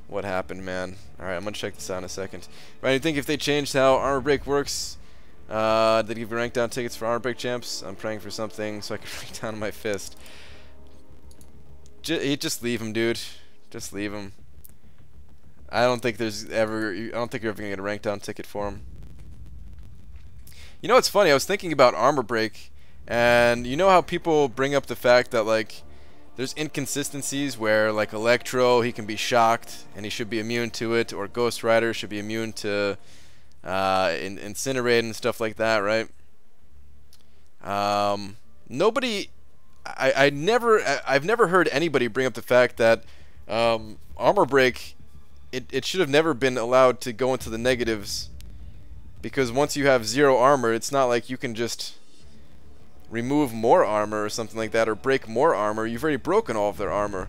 What happened, man? Alright, I'm gonna check this out in a second. Right, you think if they changed how Armor Break works, they'd give you rank down tickets for Armor Break champs? I'm praying for something so I can rank down my fist. Just leave him, dude. Just leave him. I don't think you're ever gonna get a rank down ticket for him. You know what's funny? I was thinking about Armor Break, and you know how people bring up the fact that like there's inconsistencies where like Electro, he can be shocked and he should be immune to it, or Ghost Rider should be immune to Incinerate and stuff like that, right? Nobody, I've never heard anybody bring up the fact that Armor Break, it should have never been allowed to go into the negatives, because once you have 0 armor, it's not like you can just remove more armor or something like that, or break more armor. You've already broken all of their armor.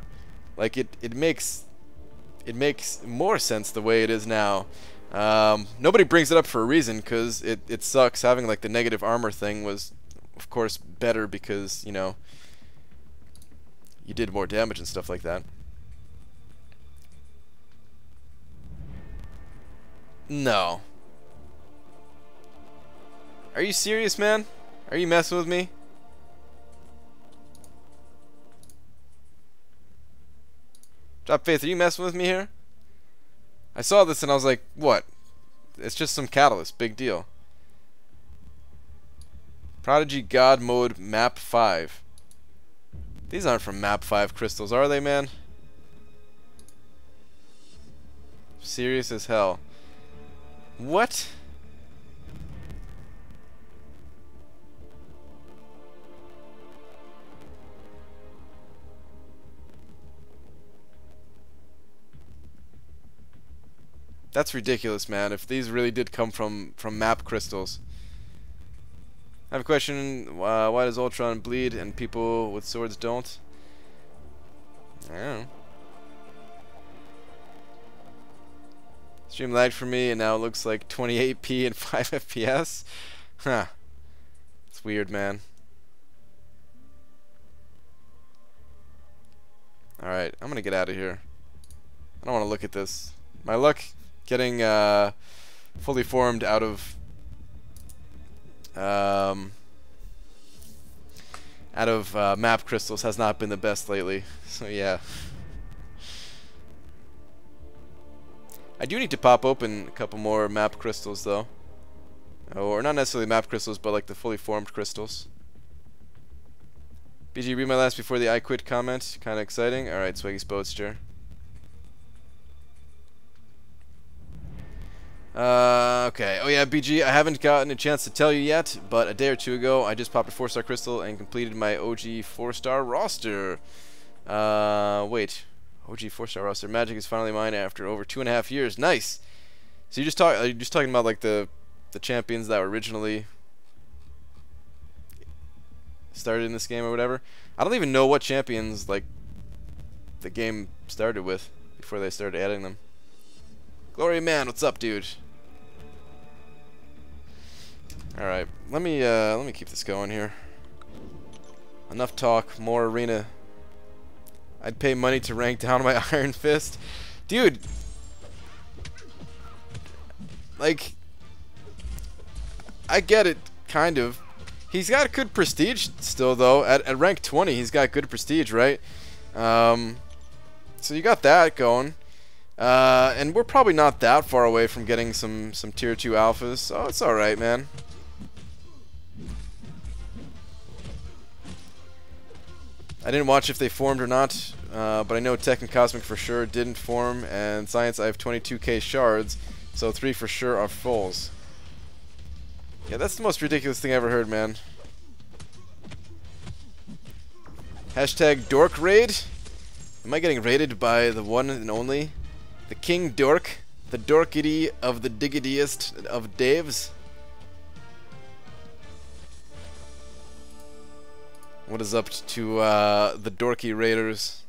Like it makes more sense the way it is now. Nobody brings it up for a reason, because it sucks. Having like the negative armor thing was of course better because, you know, you did more damage and stuff like that. No. Are you serious, man? Are you messing with me? Drop Faith, are you messing with me here? I saw this and I was like, what? It's just some catalyst, big deal. Prodigy God Mode Map 5. These aren't from Map 5 crystals, are they, man? Serious as hell. What? That's ridiculous, man, if these really did come from map crystals. I have a question. Why does Ultron bleed and people with swords don't? I don't know. Stream lagged for me and now it looks like 28p and 5 FPS? Huh. It's weird, man. Alright, I'm gonna get out of here. I don't want to look at this. My luck getting fully formed out of map crystals has not been the best lately. So yeah. I do need to pop open a couple more map crystals though. Or not necessarily map crystals, but like the fully formed crystals. BG, read my last before the I quit comment. Kind of exciting. Alright, Swaggy Spoadster. Okay. Oh yeah, BG, I haven't gotten a chance to tell you yet, but a day or two ago, I just popped a 4-star crystal and completed my OG 4-star roster. Wait. OG 4-star roster. Magic is finally mine after over 2.5 years. Nice! So are you just talking about like the champions that were originally started in this game or whatever? I don't even know what champions like the game started with before they started adding them. Glory Man, what's up, dude? Alright, let me keep this going here. Enough talk, more arena. I'd pay money to rank down my Iron Fist. Dude, like, I get it, kind of. He's got good prestige still, though. At rank 20, he's got good prestige, right? So you got that going. And we're probably not that far away from getting some tier 2 alphas, so it's alright, man. I didn't watch if they formed or not, but I know Tech and Cosmic for sure didn't form, and Science I have 22k shards, so 3 for sure are fulls. Yeah, that's the most ridiculous thing I ever heard, man. Hashtag Dork Raid? Am I getting raided by the one and only? The King Dork? The dorkity of the diggitiest of Daves? What is up to the dorky raiders?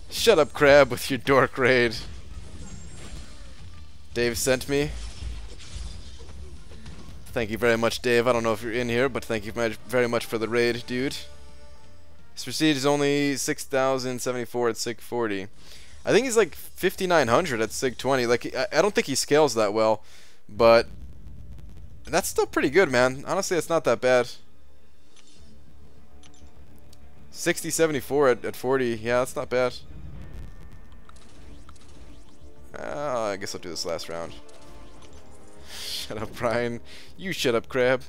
Shut up, Crab, with your dork raid. Dave sent me. Thank you very much, Dave. I don't know if you're in here, but thank you very much for the raid, dude. His prestige is only 6,074 at SIG 40. I think he's like 5,900 at SIG 20. Like, I don't think he scales that well, but that's still pretty good, man. Honestly, it's not that bad. 6074 at 40. Yeah, that's not bad. I guess I'll do this last round. Shut up, Brian. You shut up, Crab.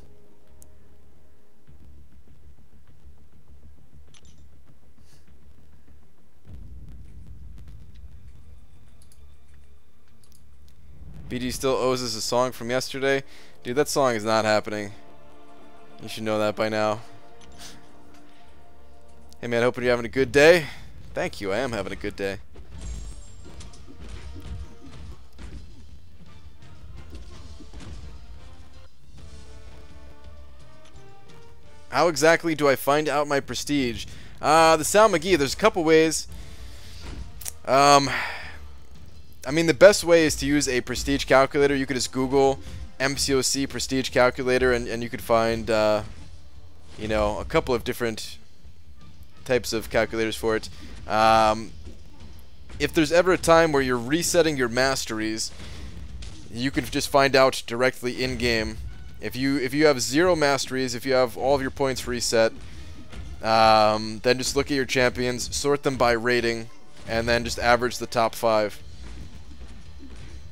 BG still owes us a song from yesterday. Dude, that song is not happening. You should know that by now. Hey man, hoping you're having a good day. Thank you, I am having a good day. How exactly do I find out my prestige? The Sal McGee, there's a couple ways. I mean, the best way is to use a prestige calculator. You could just Google MCOC prestige calculator, and you could find, you know, a couple of different types of calculators for it. If there's ever a time where you're resetting your masteries, you can just find out directly in game. If you have 0 masteries, if you have all of your points reset, then just look at your champions, sort them by rating, and then just average the top 5.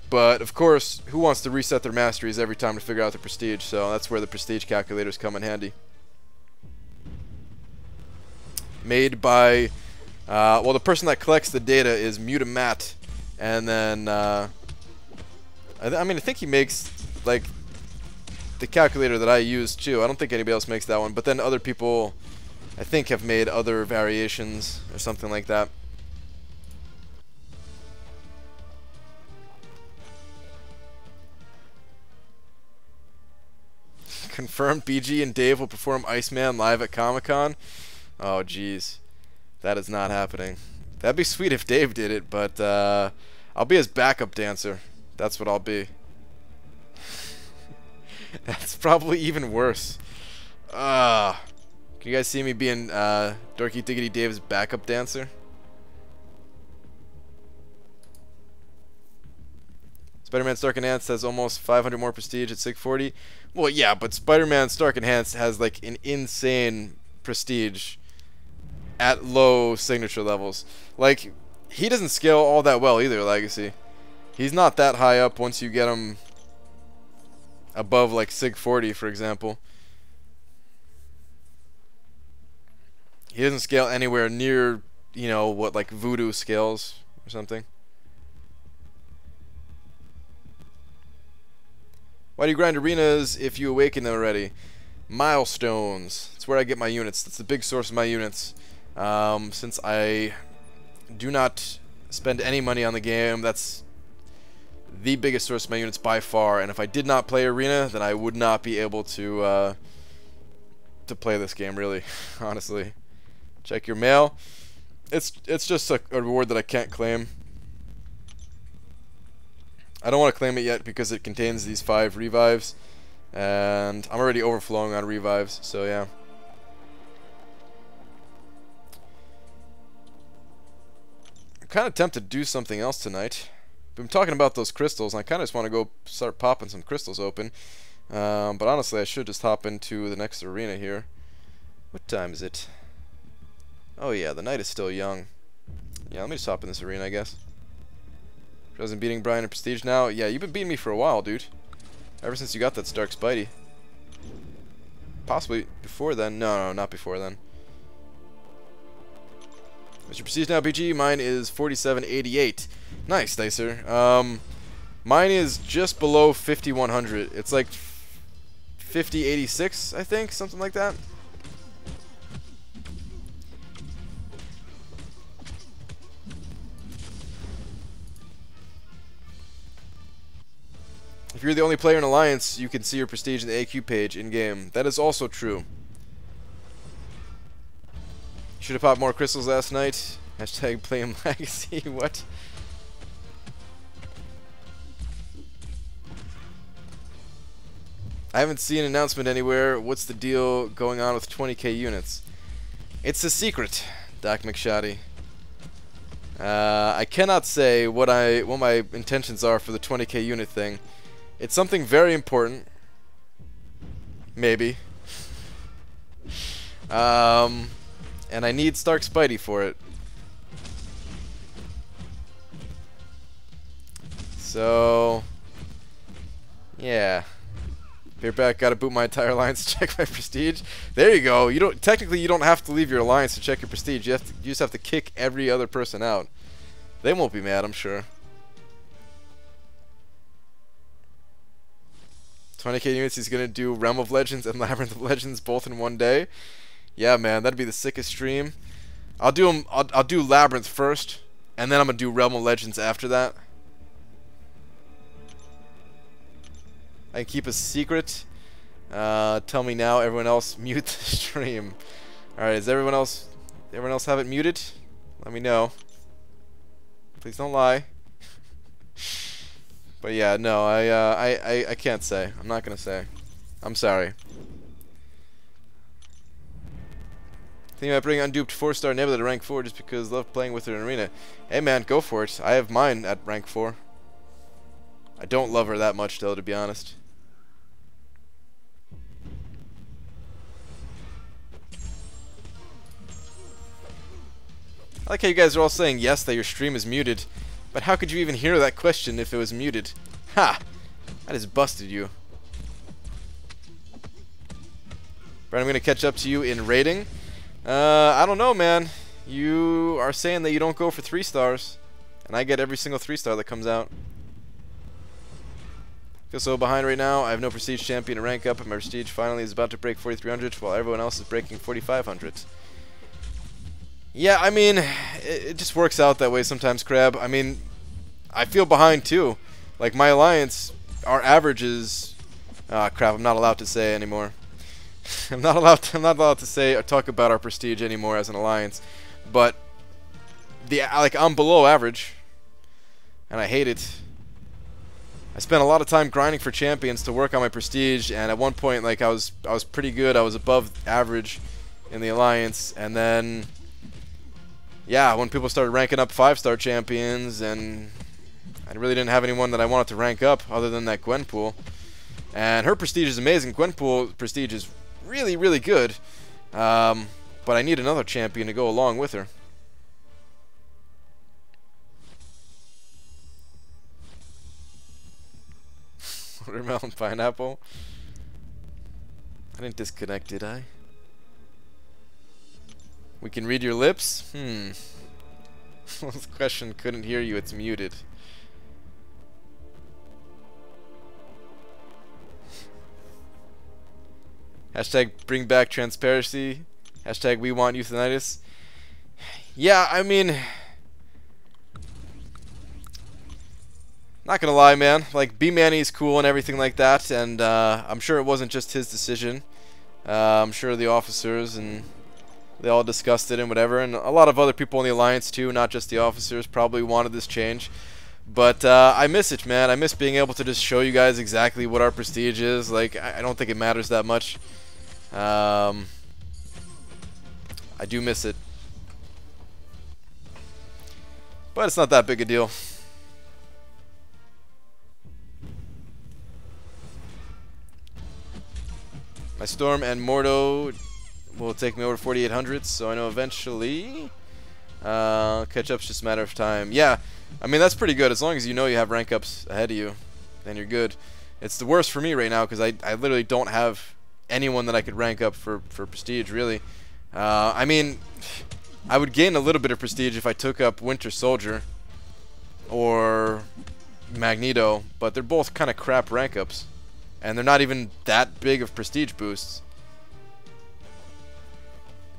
But of course, who wants to reset their masteries every time to figure out the prestige? So that's where the prestige calculators come in handy. Made by, well, the person that collects the data is Mutamat, and then I mean, I think he makes like the calculator that I use too. I don't think anybody else makes that one, but then other people, I think, have made other variations or something like that. Confirmed BG and Dave will perform Iceman live at Comic-Con. Oh, jeez. That is not happening. That'd be sweet if Dave did it, but I'll be his backup dancer. That's what I'll be. That's probably even worse. Can you guys see me being Dorky Diggity Dave's backup dancer? Spider-Man Stark Enhanced has almost 500 more prestige at 640. Well, yeah, but Spider-Man Stark Enhanced has like an insane prestige at low signature levels. Like, he doesn't scale all that well either, Legacy. He's not that high up once you get him above like Sig 40, for example. He doesn't scale anywhere near, you know, what like Voodoo scales or something. Why do you grind arenas if you awaken them already? Milestones. It's where I get my units. That's the big source of my units. Since I do not spend any money on the game, that's the biggest source of my units by far. And if I did not play arena, then I would not be able to play this game, really. Honestly. Check your mail. It's just a reward that I can't claim. I don't want to claim it yet because it contains these 5 revives, and I'm already overflowing on revives, so yeah. I'm kind of tempted to do something else tonight. Been talking about those crystals, and I kind of just want to go start popping some crystals open. But honestly, I should just hop into the next arena here. What time is it? Oh yeah, the night is still young. Yeah, let me just hop in this arena, I guess. Wasn't beating Brian in Prestige now? Yeah, you've been beating me for a while, dude. Ever since you got that Stark Spidey. Possibly before then. No, not before then. What's your Prestige now, BG? Mine is 4788. Nice, Dicer. Mine is just below 5100. It's like 5086, I think, something like that. If you're the only player in Alliance, you can see your prestige in the AQ page in-game. That is also true. Should have popped more crystals last night. Hashtag playing Legacy. What? I haven't seen an announcement anywhere. What's the deal going on with 20k units? It's a secret, Doc McShoddy. I cannot say what my intentions are for the 20k unit thing. It's something very important. Maybe. And I need Stark Spidey for it. So, yeah. Paperback, gotta boot my entire alliance to check my prestige. There you go. Technically you don't have to leave your alliance to check your prestige. You just have to kick every other person out. They won't be mad, I'm sure. 20k units, he's gonna do Realm of Legends and Labyrinth of Legends both in one day. Yeah, man, that'd be the sickest stream. I'll do Labyrinth first, and then I'm gonna do Realm of Legends after that. I can keep a secret. Tell me now, everyone else, mute the stream. Alright, does everyone else have it muted? Let me know. Please don't lie. But yeah, no, I can't say. I'm not gonna say. I'm sorry. Think about bringing unduped 4-star Nebula to rank 4 just because I love playing with her in arena. Hey man, go for it. I have mine at rank 4. I don't love her that much though, to be honest. I like how you guys are all saying yes that your stream is muted. But how could you even hear that question if it was muted? Ha! I just busted you. Brent, I'm going to catch up to you in rating. I don't know, man. You are saying that you don't go for 3 stars. And I get every single 3-star that comes out. Feel so behind right now. I have no Prestige Champion to rank up, and my Prestige finally is about to break 4,300 while everyone else is breaking 4,500. Yeah, I mean, it just works out that way sometimes, Crab. I mean, I feel behind too. Like my alliance, our average is, crap, I'm not allowed to say anymore. I'm not allowed to say or talk about our prestige anymore as an alliance. But I'm below average, and I hate it. I spent a lot of time grinding for champions to work on my prestige, and at one point, like I was pretty good. I was above average in the alliance, and then yeah, when people started ranking up 5-star champions, and I really didn't have anyone that I wanted to rank up other than that Gwenpool. And her prestige is amazing. Gwenpool prestige is really, really good. But I need another champion to go along with her. Watermelon pineapple. I didn't disconnect, did I? We can read your lips? This question couldn't hear you, it's muted. Hashtag bring back transparency. Hashtag we want euthanitis. Yeah, I mean, not gonna lie, man. Like, B-Manny's cool and everything like that, and I'm sure it wasn't just his decision. I'm sure the officers and they all discussed it and whatever, and a lot of other people in the Alliance too, not just the officers, probably wanted this change. But I miss it, man. I miss being able to just show you guys exactly what our prestige is. Like, I don't think it matters that much. I do miss it. But it's not that big a deal. My Storm and Mordo will take me over 4,800, so I know eventually catch up's just a matter of time. Yeah, I mean, that's pretty good. As long as you know you have rank ups ahead of you, then you're good. It's the worst for me right now because I literally don't have anyone that I could rank up for prestige, really. I mean, I would gain a little bit of prestige if I took up Winter Soldier or Magneto, but they're both kind of crap rank ups. And they're not even that big of prestige boosts.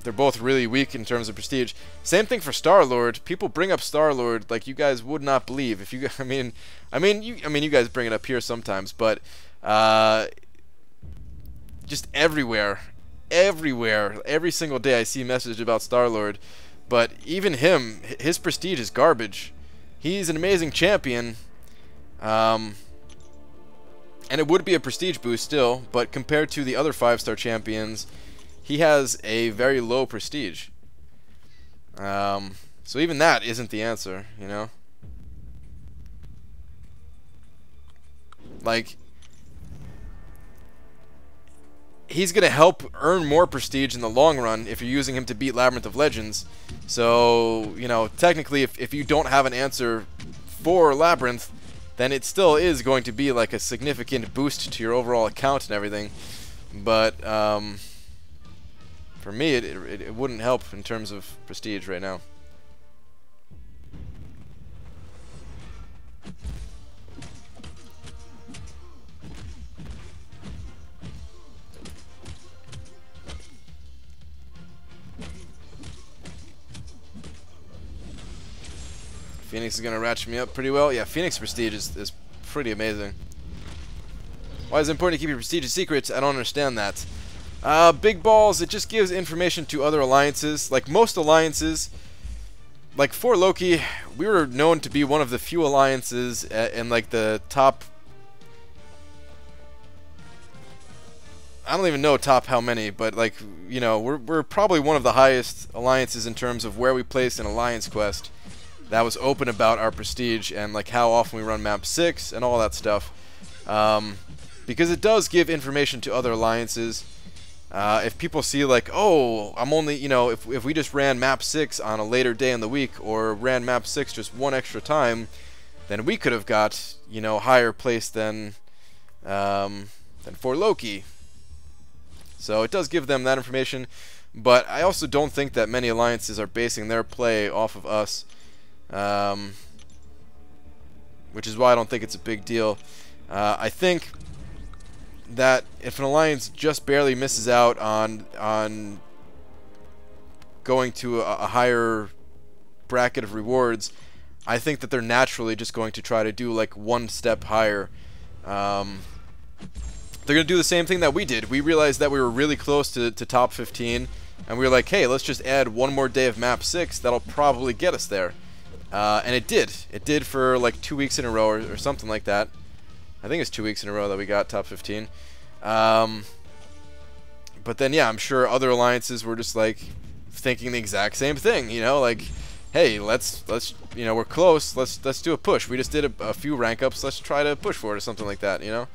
They're both really weak in terms of prestige. Same thing for Star-Lord. People bring up Star-Lord like you guys would not believe. If you, I mean, you guys bring it up here sometimes, but just everywhere, every single day I see a message about Star-Lord. But even him, his prestige is garbage. He's an amazing champion. And it would be a prestige boost still, but compared to the other 5-star champions, he has a very low prestige. So even that isn't the answer, you know? Like, he's going to help earn more prestige in the long run if you're using him to beat Labyrinth of Legends. So, you know, technically if you don't have an answer for Labyrinth, then it still is going to be like a significant boost to your overall account and everything. But for me, it wouldn't help in terms of prestige right now. Phoenix is going to ratchet me up pretty well. Yeah, Phoenix prestige is pretty amazing. Why is it important to keep your prestige a secret? I don't understand that. Big balls, it just gives information to other alliances. Like most alliances, like for Loki, we were known to be one of the few alliances in like the top... I don't even know top how many, but like, you know, we're probably one of the highest alliances in terms of where we place an alliance quest that was open about our prestige and like how often we run map 6 and all that stuff, because it does give information to other alliances. If people see like, oh, I'm only, you know, if we just ran map 6 on a later day in the week or ran map 6 just one extra time, then we could have got, you know, higher place than for Loki. So it does give them that information, but I also don't think that many alliances are basing their play off of us. Which is why I don't think it's a big deal. I think that if an alliance just barely misses out on going to a higher bracket of rewards, I think that they're naturally just going to try to do like one step higher. They're going to do the same thing that we did. We realized that we were really close to top 15, and we were like, hey, let's just add one more day of map 6. That'll probably get us there. And it did. It did for like 2 weeks in a row or something like that. I think it's 2 weeks in a row that we got top 15. But then, yeah, I'm sure other alliances were just like thinking the exact same thing, you know, like, hey, let's you know, we're close. Let's do a push. We just did a few rank ups. Let's try to push for it or something like that. You know.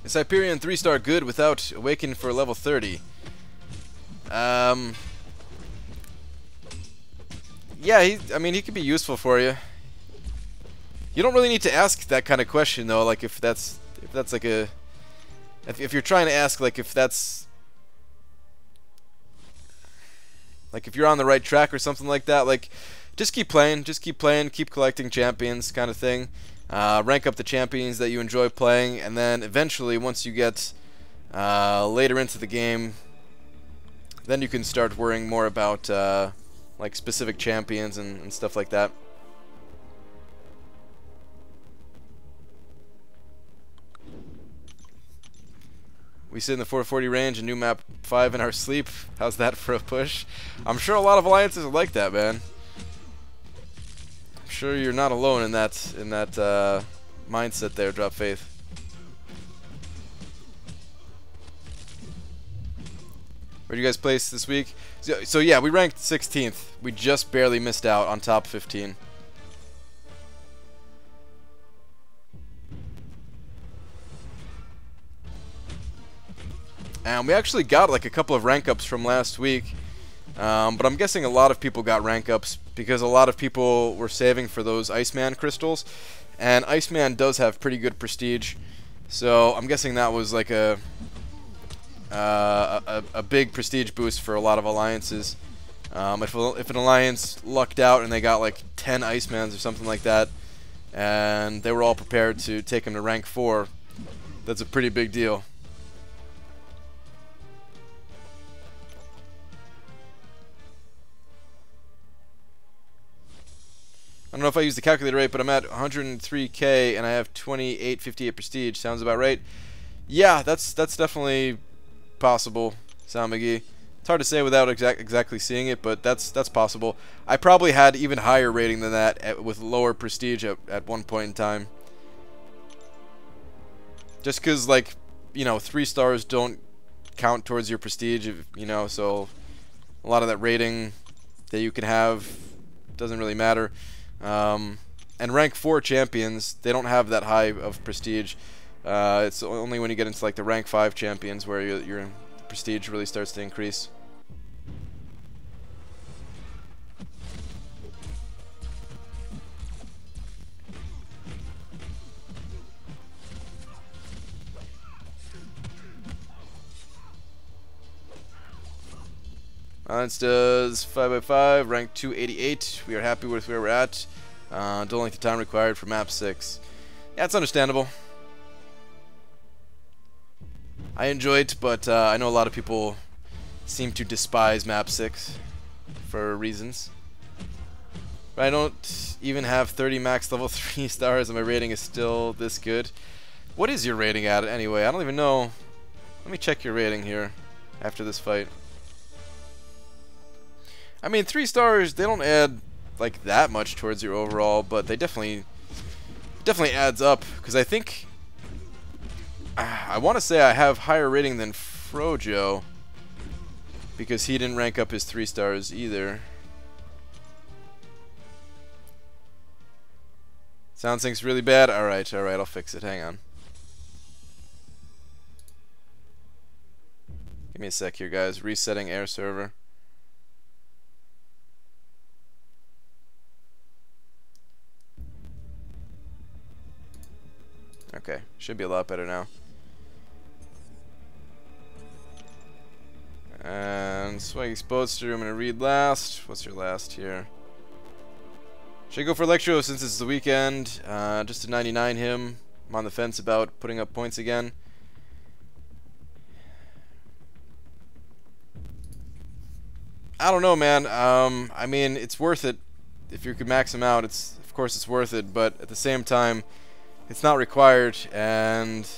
Is Hyperion 3-star good without Awaken for level 30? Yeah, I mean, he could be useful for you. You don't really need to ask that kind of question though, like if that's like a if you're trying to ask like if that's like if you're on the right track or something like that, like just keep playing, keep collecting champions kind of thing. Rank up the champions that you enjoy playing, and then eventually once you get later into the game, then you can start worrying more about like specific champions and stuff like that. We sit in the 440 range and new map 5 in our sleep. How's that for a push? I'm sure a lot of alliances are like that, man. I'm sure you're not alone in that mindset there, Drop Faith. Where do you guys place this week? So yeah, we ranked 16th. We just barely missed out on top 15. And we actually got like a couple of rank ups from last week, but I'm guessing a lot of people got rank ups because a lot of people were saving for those Iceman crystals, and Iceman does have pretty good prestige, so I'm guessing that was like a big prestige boost for a lot of alliances. If an alliance lucked out and they got like 10 Icemans or something like that, and they were all prepared to take them to rank 4, that's a pretty big deal. I don't know if I used the calculator right, but I'm at 103k and I have 2858 prestige. Sounds about right. Yeah, that's definitely possible, Sam McGee. It's hard to say without exactly seeing it, but that's possible. I probably had even higher rating than that with lower prestige at one point in time. Just because, like, you know, 3 stars don't count towards your prestige, you know, so a lot of that rating that you can have doesn't really matter. And rank 4 champions, they don't have that high of prestige. It's only when you get into like the rank 5 champions where your prestige really starts to increase. Alliance does 5x5, rank 288. We are happy with where we're at. Don't like the time required for map 6. Yeah, it's understandable. I enjoy it, but I know a lot of people seem to despise map 6 for reasons. But I don't even have 30 max level 3 stars and my rating is still this good. What is your rating at anyway? I don't even know. Let me check your rating here after this fight. I mean, 3 stars, they don't add like that much towards your overall, but they definitely adds up, because I think I want to say I have higher rating than Frojo because he didn't rank up his 3 stars either. Sound sync's really bad. All right, I'll fix it. Hang on. Give me a sec here, guys. Resetting air server. Okay, should be a lot better now. And Swaggy Spoadster, I'm gonna read last. What's your last here? Should I go for Electro since it's the weekend? Just to 99 him. I'm on the fence about putting up points again. I don't know, man. I mean, it's worth it if you could max him out. Of course it's worth it, but at the same time, it's not required, and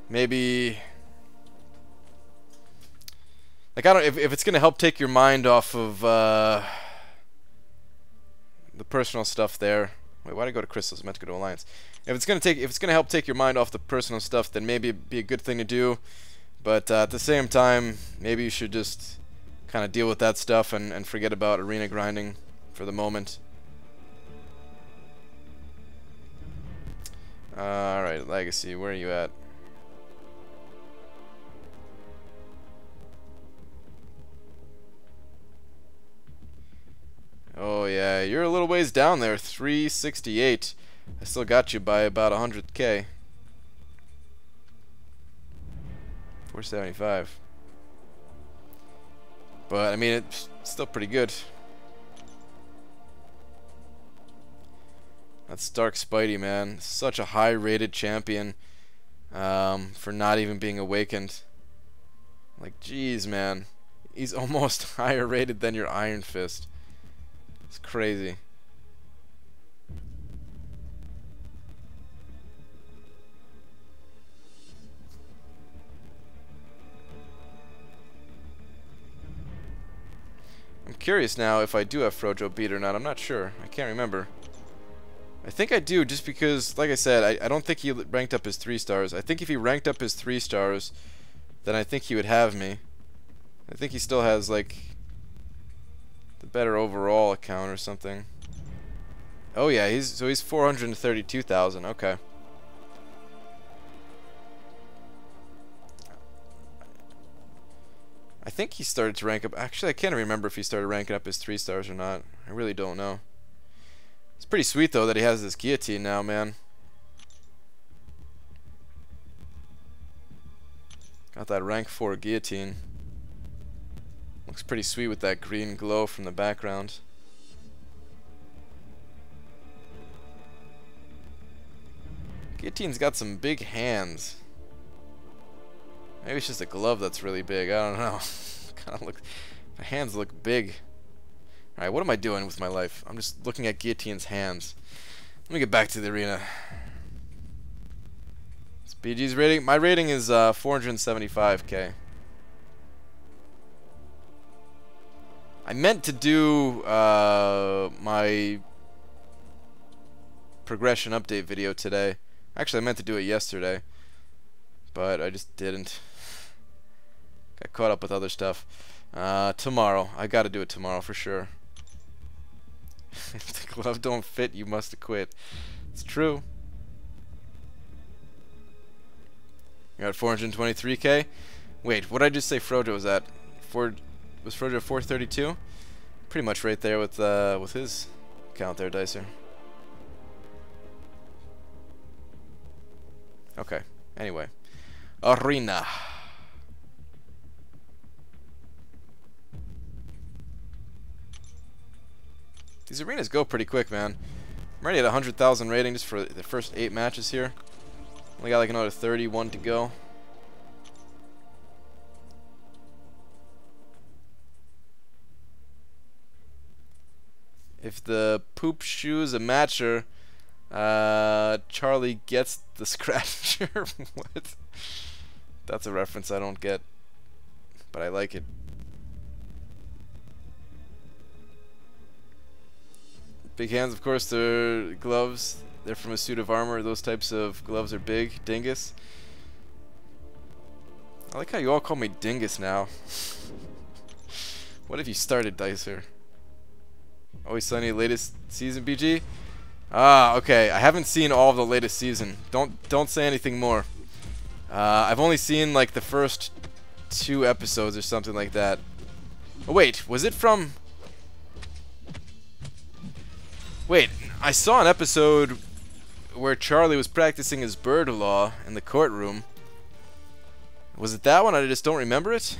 maybe Like, I don't... If it's gonna help take your mind off of, the personal stuff there... Wait, why'd I go to Crystals? I meant to go to Alliance. If it's gonna help take your mind off the personal stuff, then maybe it'd be a good thing to do. But at the same time, maybe you should just kind of deal with that stuff and forget about arena grinding for the moment. Alright, Legacy, where are you at? Oh yeah, you're a little ways down there, 368. I still got you by about 100k. 475. But I mean, it's still pretty good. That's Dark Spidey, man. Such a high-rated champion for not even being awakened. Like, jeez, man. He's almost higher rated than your Iron Fist. It's crazy. I'm curious now if I do have Frojo beat or not. I'm not sure. I can't remember. I think I do, just because, like I said, I don't think he ranked up his 3 stars. I think if he ranked up his 3 stars, then I think he would have me. I think he still has, like, the better overall account or something. Oh yeah, he's 432,000. Okay. I think he started to rank up. Actually, I can't remember if he started ranking up his 3 stars or not. I really don't know. It's pretty sweet though that he has this guillotine now, man. Got that rank 4 guillotine. Looks pretty sweet with that green glow from the background. Guillotine's got some big hands. Maybe it's just a glove that's really big. I don't know. Kind of look. My hands look big. All right, what am I doing with my life? I'm just looking at Guillotine's hands. Let me get back to the arena. It's BG's rating. My rating is 475k. I meant to do my progression update video today. Actually, I meant to do it yesterday, but I just didn't. Got caught up with other stuff. Tomorrow. I gotta do it tomorrow for sure. If the glove don't fit, you must have quit. It's true. You got 423k? Wait, what did I just say Frojo was at? Was Frojo 432? Pretty much right there with his count there, Dicer. Okay. Anyway. Arena. These arenas go pretty quick, man. I'm already at 100,000 rating just for the first 8 matches here. Only got like another 31 to go. If the poop shoe's a matcher, Charlie gets the scratcher. What? That's a reference I don't get, but I like it. Big hands, of course, they're gloves. They're from a suit of armor. Those types of gloves are big. Dingus. I like how you all call me Dingus now. What have you started, Dicer? Always Sunny, latest season, BG? Ah, okay. I haven't seen all of the latest season. Don't say anything more. I've only seen like the first 2 episodes or something like that. Oh wait, was it from... Wait, I saw an episode where Charlie was practicing his bird law in the courtroom. Was it that one? I just don't remember it.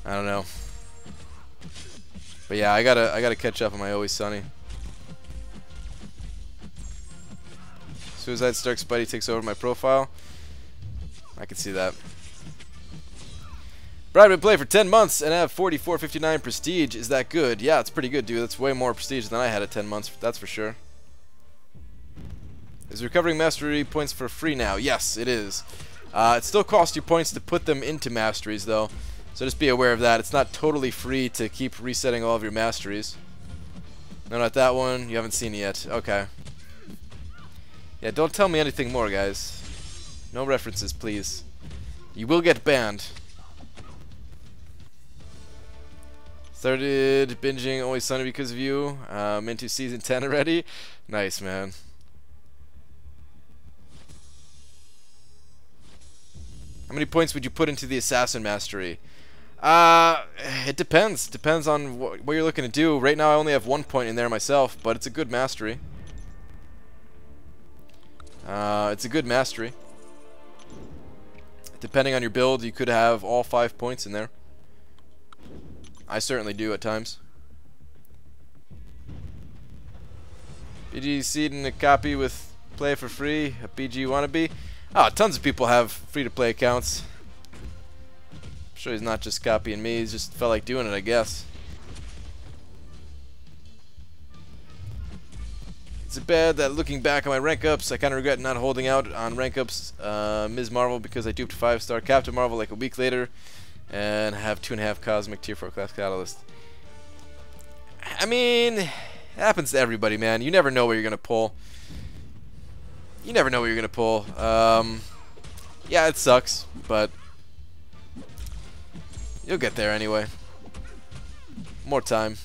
I don't know. But yeah, I gotta catch up on my Always Sunny. Suicide Stark Spidey takes over my profile. I can see that. But I've been playing for 10 months and have 4459 prestige. Is that good? Yeah, it's pretty good, dude. That's way more prestige than I had at 10 months. That's for sure. Is recovering mastery points for free now? Yes, it is. It still costs you points to put them into masteries, though. So just be aware of that. It's not totally free to keep resetting all of your masteries. No, not that one. You haven't seen it yet. Okay. Yeah, don't tell me anything more, guys. No references, please. You will get banned. Started binging Always Sunny because of you. I'm into season 10 already. Nice, man. How many points would you put into the Assassin Mastery? It depends. Depends on what you're looking to do. Right now I only have 1 point in there myself, but it's a good mastery. It's a good mastery. Depending on your build, you could have all 5 points in there. I certainly do at times. BG seed and a copy with play for free. A BG wannabe. Oh, tons of people have free-to-play accounts. I'm sure he's not just copying me. He just felt like doing it, I guess. It's bad that looking back on my rank ups, I kind of regret not holding out on rank ups Ms. Marvel because I duped 5-star Captain Marvel like a week later and have 2.5 Cosmic Tier 4 Class Catalyst. I mean, it happens to everybody, man. You never know what you're going to pull. You never know what you're going to pull. Yeah, it sucks, but you'll get there anyway. More time.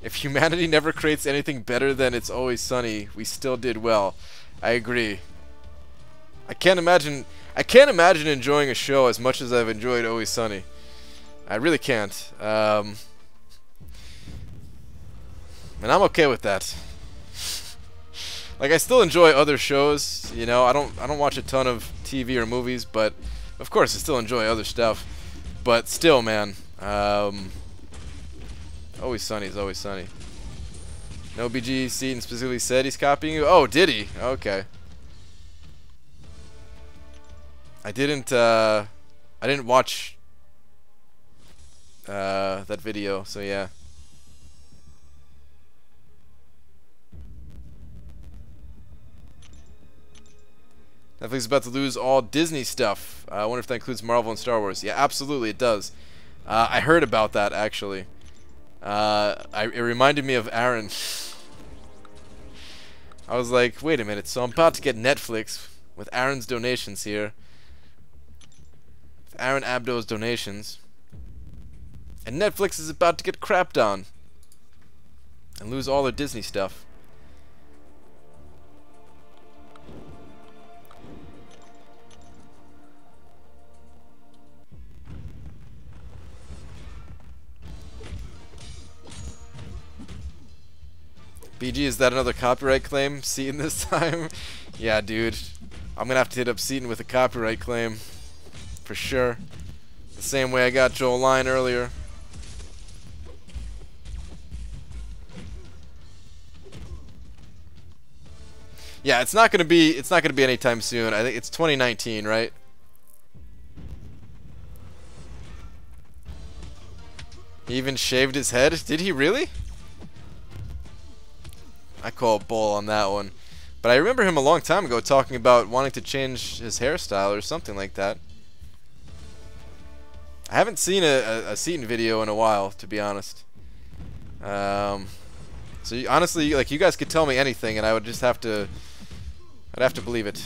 If humanity never creates anything better than It's Always Sunny, we still did well. I agree. I can't imagine enjoying a show as much as I've enjoyed Always Sunny. I really can't. And I'm okay with that. Like, I still enjoy other shows, you know. I don't watch a ton of TV or movies, but of course I still enjoy other stuff. But still, man, Always Sunny is Always Sunny. No BG Seaton specifically said he's copying you. Oh, did he? Okay. I didn't watch that video, so yeah. Netflix is about to lose all Disney stuff. I wonder if that includes Marvel and Star Wars. Yeah, absolutely, it does. I heard about that, actually. It reminded me of Aaron. I was like, wait a minute, so I'm about to get Netflix with Aaron's donations here. With Aaron Abdo's donations. And Netflix is about to get crapped on. And lose all their Disney stuff. BG, is that another copyright claim? Seaton this time? Yeah, dude. I'm gonna have to hit up Seaton with a copyright claim. For sure. The same way I got Joel Line earlier. Yeah, it's not gonna be anytime soon. I think it's 2019, right? He even shaved his head? Did he really? I call bull on that one. But I remember him a long time ago talking about wanting to change his hairstyle or something like that. I haven't seen a Seaton video in a while, to be honest. So honestly, like, you guys could tell me anything and I would just have to... I'd have to believe it.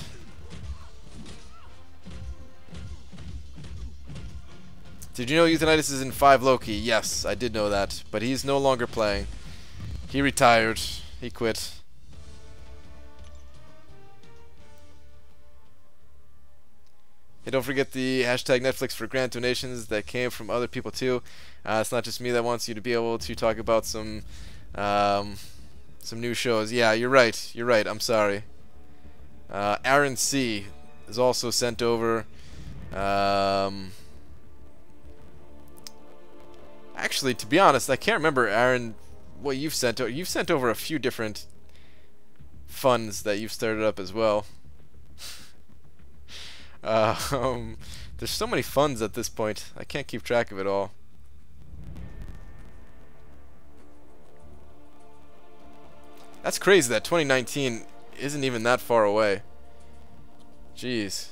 Did you know Euthanitis is in 5 Loki? Yes, I did know that. But he's no longer playing. He retired. He quit. Hey, don't forget the hashtag Netflix for grant donations that came from other people too. It's not just me that wants you to be able to talk about some new shows. Yeah, you're right. You're right. I'm sorry. Aaron C is also sent over. Actually, to be honest, I can't remember, Aaron, what you've sent over. You've sent over a few different funds that you've started up as well. There's so many funds at this point. I can't keep track of it all. That's crazy that 2019 isn't even that far away. Jeez.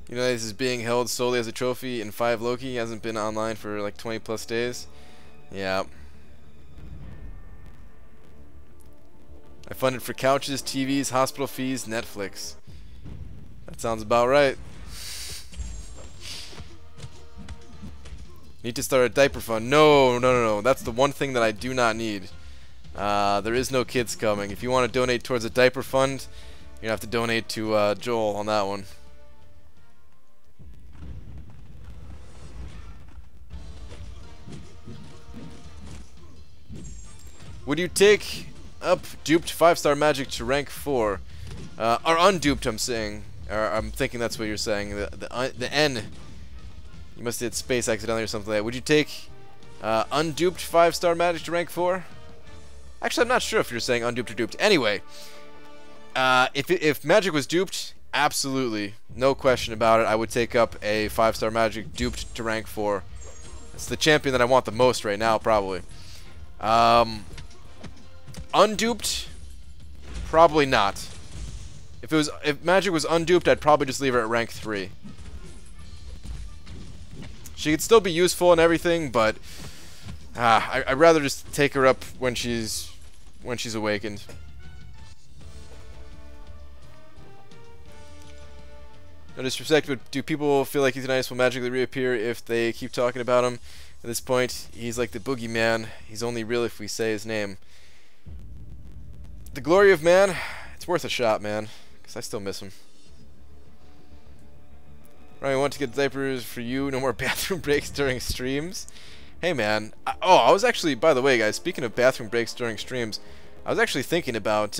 You know, this is being held solely as a trophy in 5 Loki. He hasn't been online for like 20 plus days. Yeah. I funded for couches, TVs, hospital fees, Netflix. That sounds about right. Need to start a diaper fund. No. That's the one thing that I do not need. There is no kids coming. If you want to donate towards a diaper fund, you're going to have to donate to Joel on that one. Would you take up duped 5-star magic to rank 4? Or unduped, I'm saying. Or I'm thinking that's what you're saying. The N. You must have hit space accidentally or something like that. Would you take unduped 5-star magic to rank 4? Actually, I'm not sure if you're saying unduped or duped. Anyway, if magic was duped, absolutely. No question about it. I would take up a 5-star magic duped to rank 4. It's the champion that I want the most right now, probably. Unduped? Probably not. If magic was unduped, I'd probably just leave her at rank 3. She could still be useful and everything, but I'd rather just take her up when she's awakened. No disrespect, but do people feel like Euthanitis will magically reappear if they keep talking about him? At this point, he's like the boogeyman. He's only real if we say his name. The glory of man, it's worth a shot, man, because I still miss him. Ryan, I want to get diapers for you. No more bathroom breaks during streams. Hey, man. I was actually, by the way, guys, speaking of bathroom breaks during streams, I was actually thinking about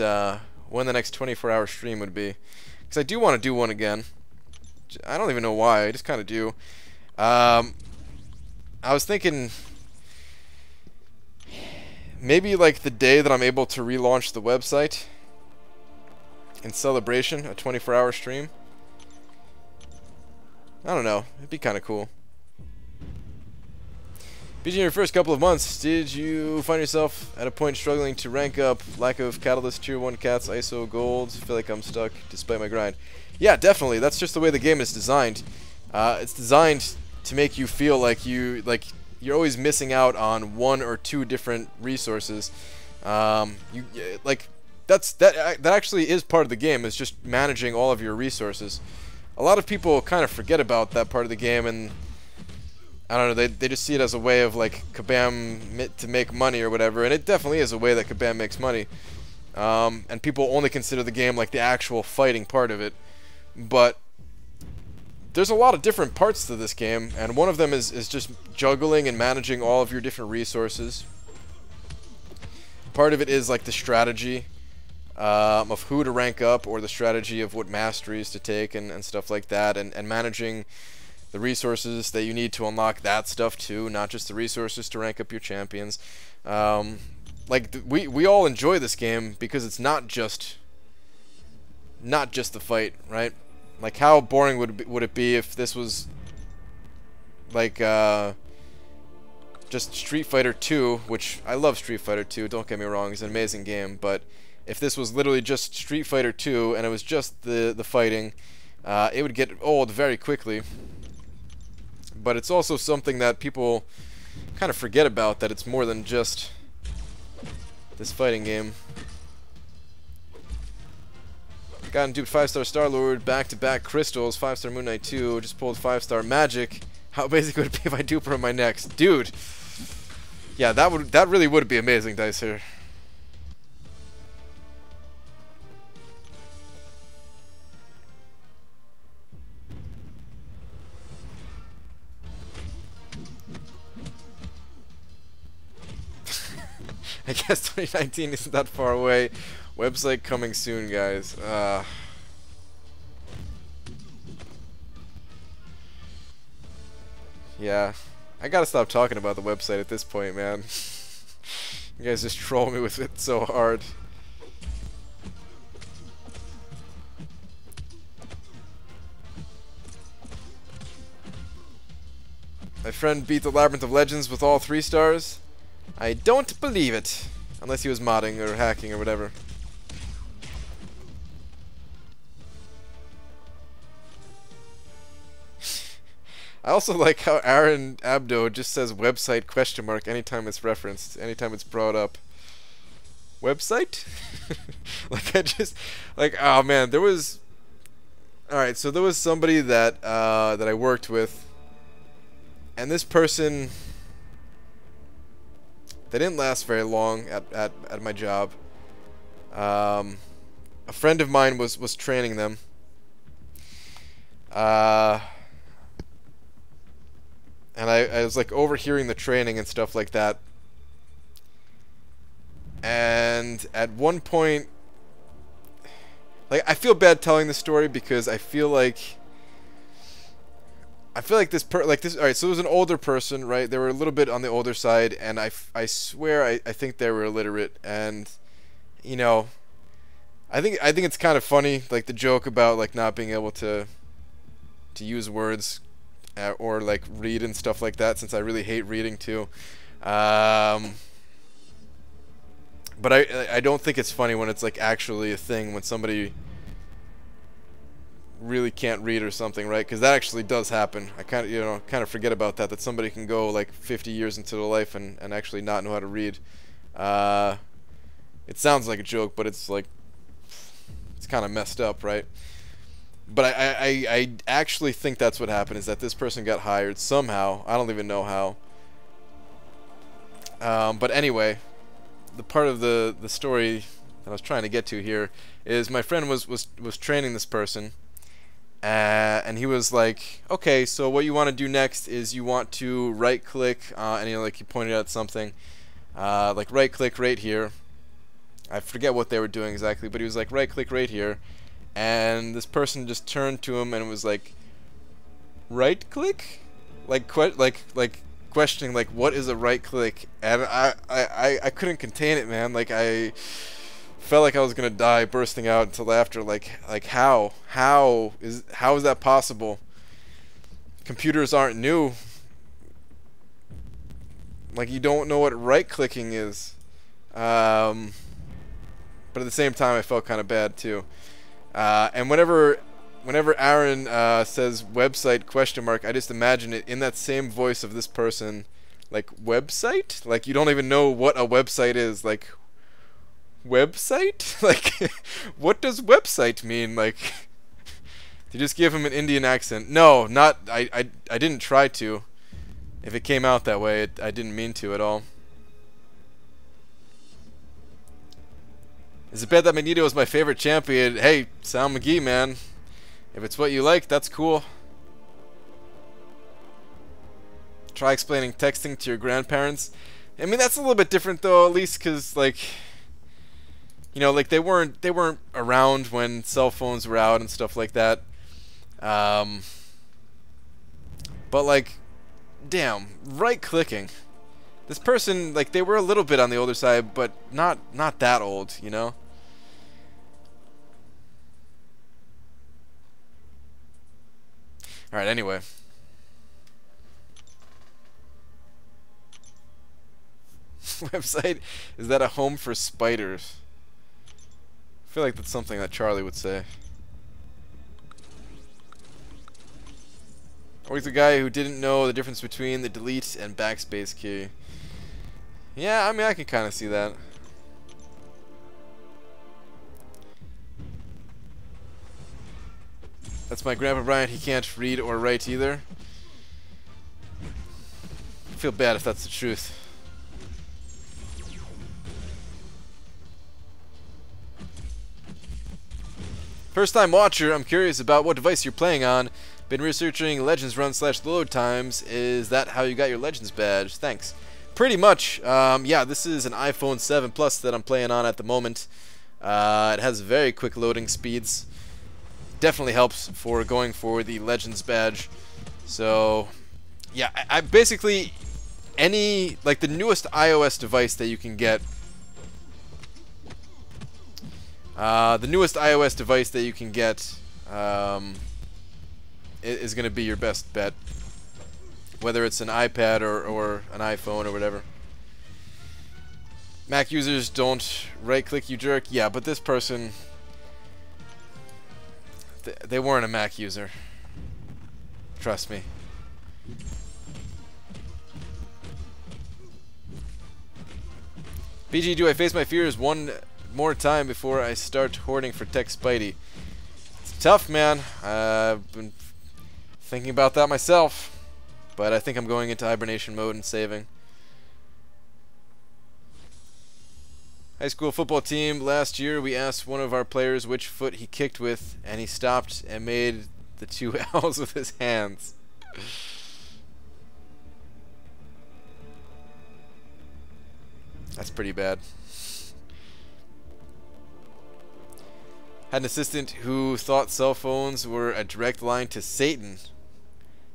when the next 24-hour stream would be, because I do want to do one again. I don't even know why. I just kind of do. I was thinking maybe like the day that I'm able to relaunch the website in celebration, a 24-hour stream. I don't know. It'd be kind of cool. BG, in your first couple of months, did you find yourself at a point struggling to rank up? Lack of Catalyst, Tier 1 Cats, ISO, Gold? Feel like I'm stuck despite my grind. Yeah, definitely. That's just the way the game is designed. It's designed to make you feel like you're always missing out on 1 or 2 different resources. That actually is part of the game. Is just managing all of your resources. A lot of people kind of forget about that part of the game, and I don't know, they just see it as a way of like Kabam to make money or whatever, and it definitely is a way that Kabam makes money. And people only consider the game like the actual fighting part of it. But there's a lot of different parts to this game, and one of them is just juggling and managing all of your different resources. Part of it is like the strategy of who to rank up, or the strategy of what masteries to take and stuff like that, and managing the resources that you need to unlock that stuff too, not just the resources to rank up your champions. We all enjoy this game because it's not just the fight, right? Like, how boring would it be if this was like just Street Fighter 2, which I love Street Fighter 2, don't get me wrong, it's an amazing game, but if this was literally just Street Fighter 2 and it was just the fighting, it would get old very quickly. But it's also something that people kind of forget about, that it's more than just this fighting game. Gotten duped 5-star Star-Lord, back-to-back crystals, 5-star Moon Knight 2, just pulled 5-star Magic. How basic would it be if I dupe her on my next? Dude! Yeah, that really would be amazing, Dice here. I guess 2019 isn't that far away. Website coming soon, guys. Yeah. I gotta stop talking about the website at this point, man. You guys just troll me with it so hard. My friend beat the Labyrinth of Legends with all 3 stars. I don't believe it. Unless he was modding or hacking or whatever. I also like how Aaron Abdo just says website question mark anytime it's referenced, anytime it's brought up. Website? Like I just like, oh man, there was alright, so there was somebody that that I worked with, and this person, they didn't last very long at my job. A friend of mine was training them. And I was like overhearing the training and stuff like that. And at one point, like, I feel bad telling this story because I feel like this alright, so it was an older person, right? They were a little bit on the older side, and I swear I think they were illiterate. And you know, I think it's kind of funny, like the joke about like not being able to use words or like read and stuff like that, since I really hate reading too. But I don't think it's funny when it's like actually a thing, when somebody really can't read or something, right? Because that actually does happen. I kind of forget about that somebody can go like 50 years into their life and actually not know how to read. It sounds like a joke, but it's like, it's kind of messed up, right? But I actually think that's what happened, is that this person got hired somehow. I don't even know how. But anyway, the part of the story that I was trying to get to here is my friend was training this person, and he was like, okay, so what you want to do next is you want to right click, and he pointed out something, like right click right here. I forget what they were doing exactly, but he was like, right click right here. And this person just turned to him and was like, right click? Like questioning, like, what is a right click? And I couldn't contain it, man. Like, I felt like I was gonna die, bursting out into laughter. Like how is that possible? Computers aren't new. Like, you don't know what right clicking is. But at the same time, I felt kind of bad too. And whenever Aaron says website question mark, I just imagine it in that same voice of this person, like, website? Like, you don't even know what a website is. Like, website? Like, what does website mean? Like, you just give him an Indian accent. No, not, I didn't try to. If it came out that way, I didn't mean to at all. Is it bad that Magneto is my favorite champion? Hey, Sal McGee, man. If it's what you like, that's cool. Try explaining texting to your grandparents. I mean, that's a little bit different though, at least because, like, you know, like they weren't around when cell phones were out and stuff like that. But like, damn, right clicking. This person, like, they were a little bit on the older side, but not that old, you know? Alright, anyway. Website? Is that a home for spiders? I feel like that's something that Charlie would say. Or he's a guy who didn't know the difference between the delete and backspace key. Yeah, I mean, I can kind of see that. That's my Grandpa Brian. He can't read or write either. I feel bad if that's the truth. First time watcher, I'm curious about what device you're playing on. Been researching Legends Run / load times. Is that how you got your Legends badge? Thanks. Pretty much. Yeah, this is an iPhone 7 Plus that I'm playing on at the moment. It has very quick loading speeds. Definitely helps for going for the Legends badge. So, yeah, I basically, any, like the newest iOS device that you can get. The newest iOS device that you can get is going to be your best bet. Whether it's an iPad or an iPhone or whatever. Mac users don't right-click, you jerk. Yeah, but this person, they weren't a Mac user. Trust me. BG, do I face my fears one more time before I start hoarding for Tech Spidey? It's tough, man. I've been thinking about that myself, but I think I'm going into hibernation mode and saving. High school football team, last year we asked one of our players which foot he kicked with, and he stopped and made the 2 L's with his hands. That's pretty bad. Had an assistant who thought cell phones were a direct line to Satan.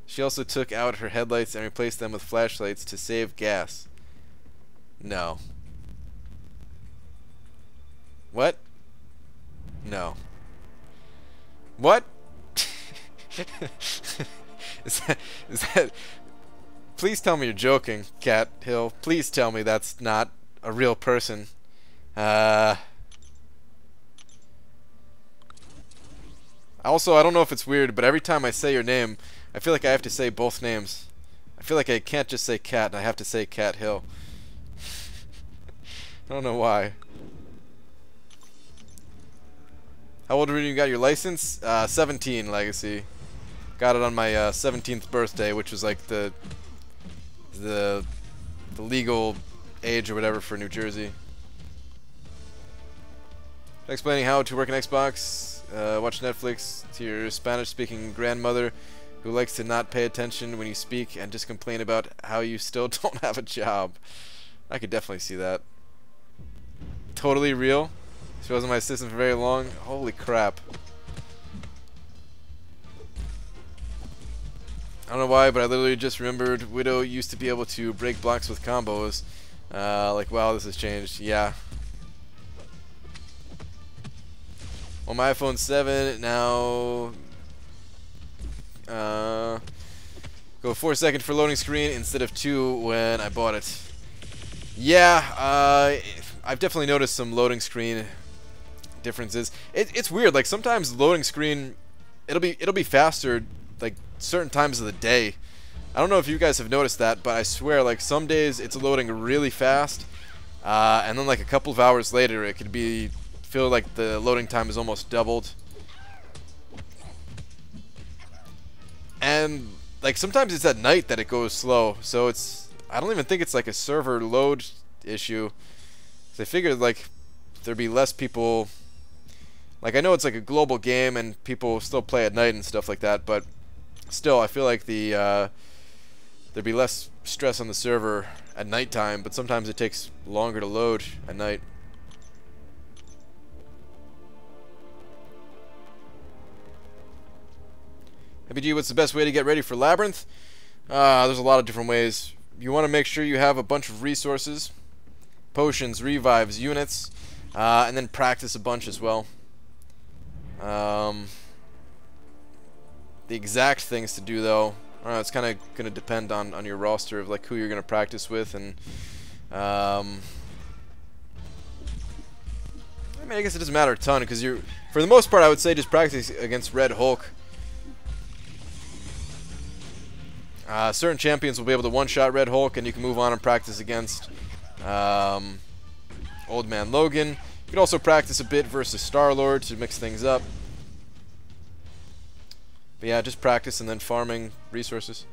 She also took out her headlights and replaced them with flashlights to save gas. No. What? No. What? Is that... Please tell me you're joking, Cat Hill. Please tell me that's not a real person. Also, I don't know if it's weird, but every time I say your name, I feel like I have to say both names. I feel like I can't just say Cat, and I have to say Cat Hill. I don't know why. How old were you when you got your license? 17, Legacy. Got it on my 17th birthday, which was like the legal age or whatever for New Jersey. Explaining how to work an Xbox, watch Netflix to your Spanish-speaking grandmother who likes to not pay attention when you speak and just complain about how you still don't have a job. I could definitely see that. Totally real. She wasn't my assistant for very long. Holy crap. I don't know why, but I literally just remembered Widow used to be able to break blocks with combos. Like, wow, this has changed. Yeah. On my iPhone 7, now... go 4 seconds for loading screen instead of 2 when I bought it. Yeah, I've definitely noticed some loading screen differences. It's weird. Like sometimes loading screen, it'll be faster like certain times of the day. I don't know if you guys have noticed that, but I swear like some days it's loading really fast, and then like a couple of hours later it could feel like the loading time is almost doubled. And like sometimes it's at night that it goes slow, so I don't even think it's like a server load issue. So I figured like there'd be less people. Like I know it's like a global game and people still play at night and stuff like that, but still I feel like there'd be less stress on the server at nighttime, but sometimes it takes longer to load at night. MPG, what's the best way to get ready for Labyrinth? There's a lot of different ways. You want to make sure you have a bunch of resources, potions, revives, units, and then practice a bunch as well. The exact things to do though, I don't know, it's kind of going to depend on your roster of like who you're going to practice with, and I mean I guess it doesn't matter a ton because for the most part I would say just practice against Red Hulk. Certain champions will be able to one-shot Red Hulk, and you can move on and practice against Old Man Logan. You can also practice a bit versus Star-Lord to mix things up. But yeah, just practice and then farming resources.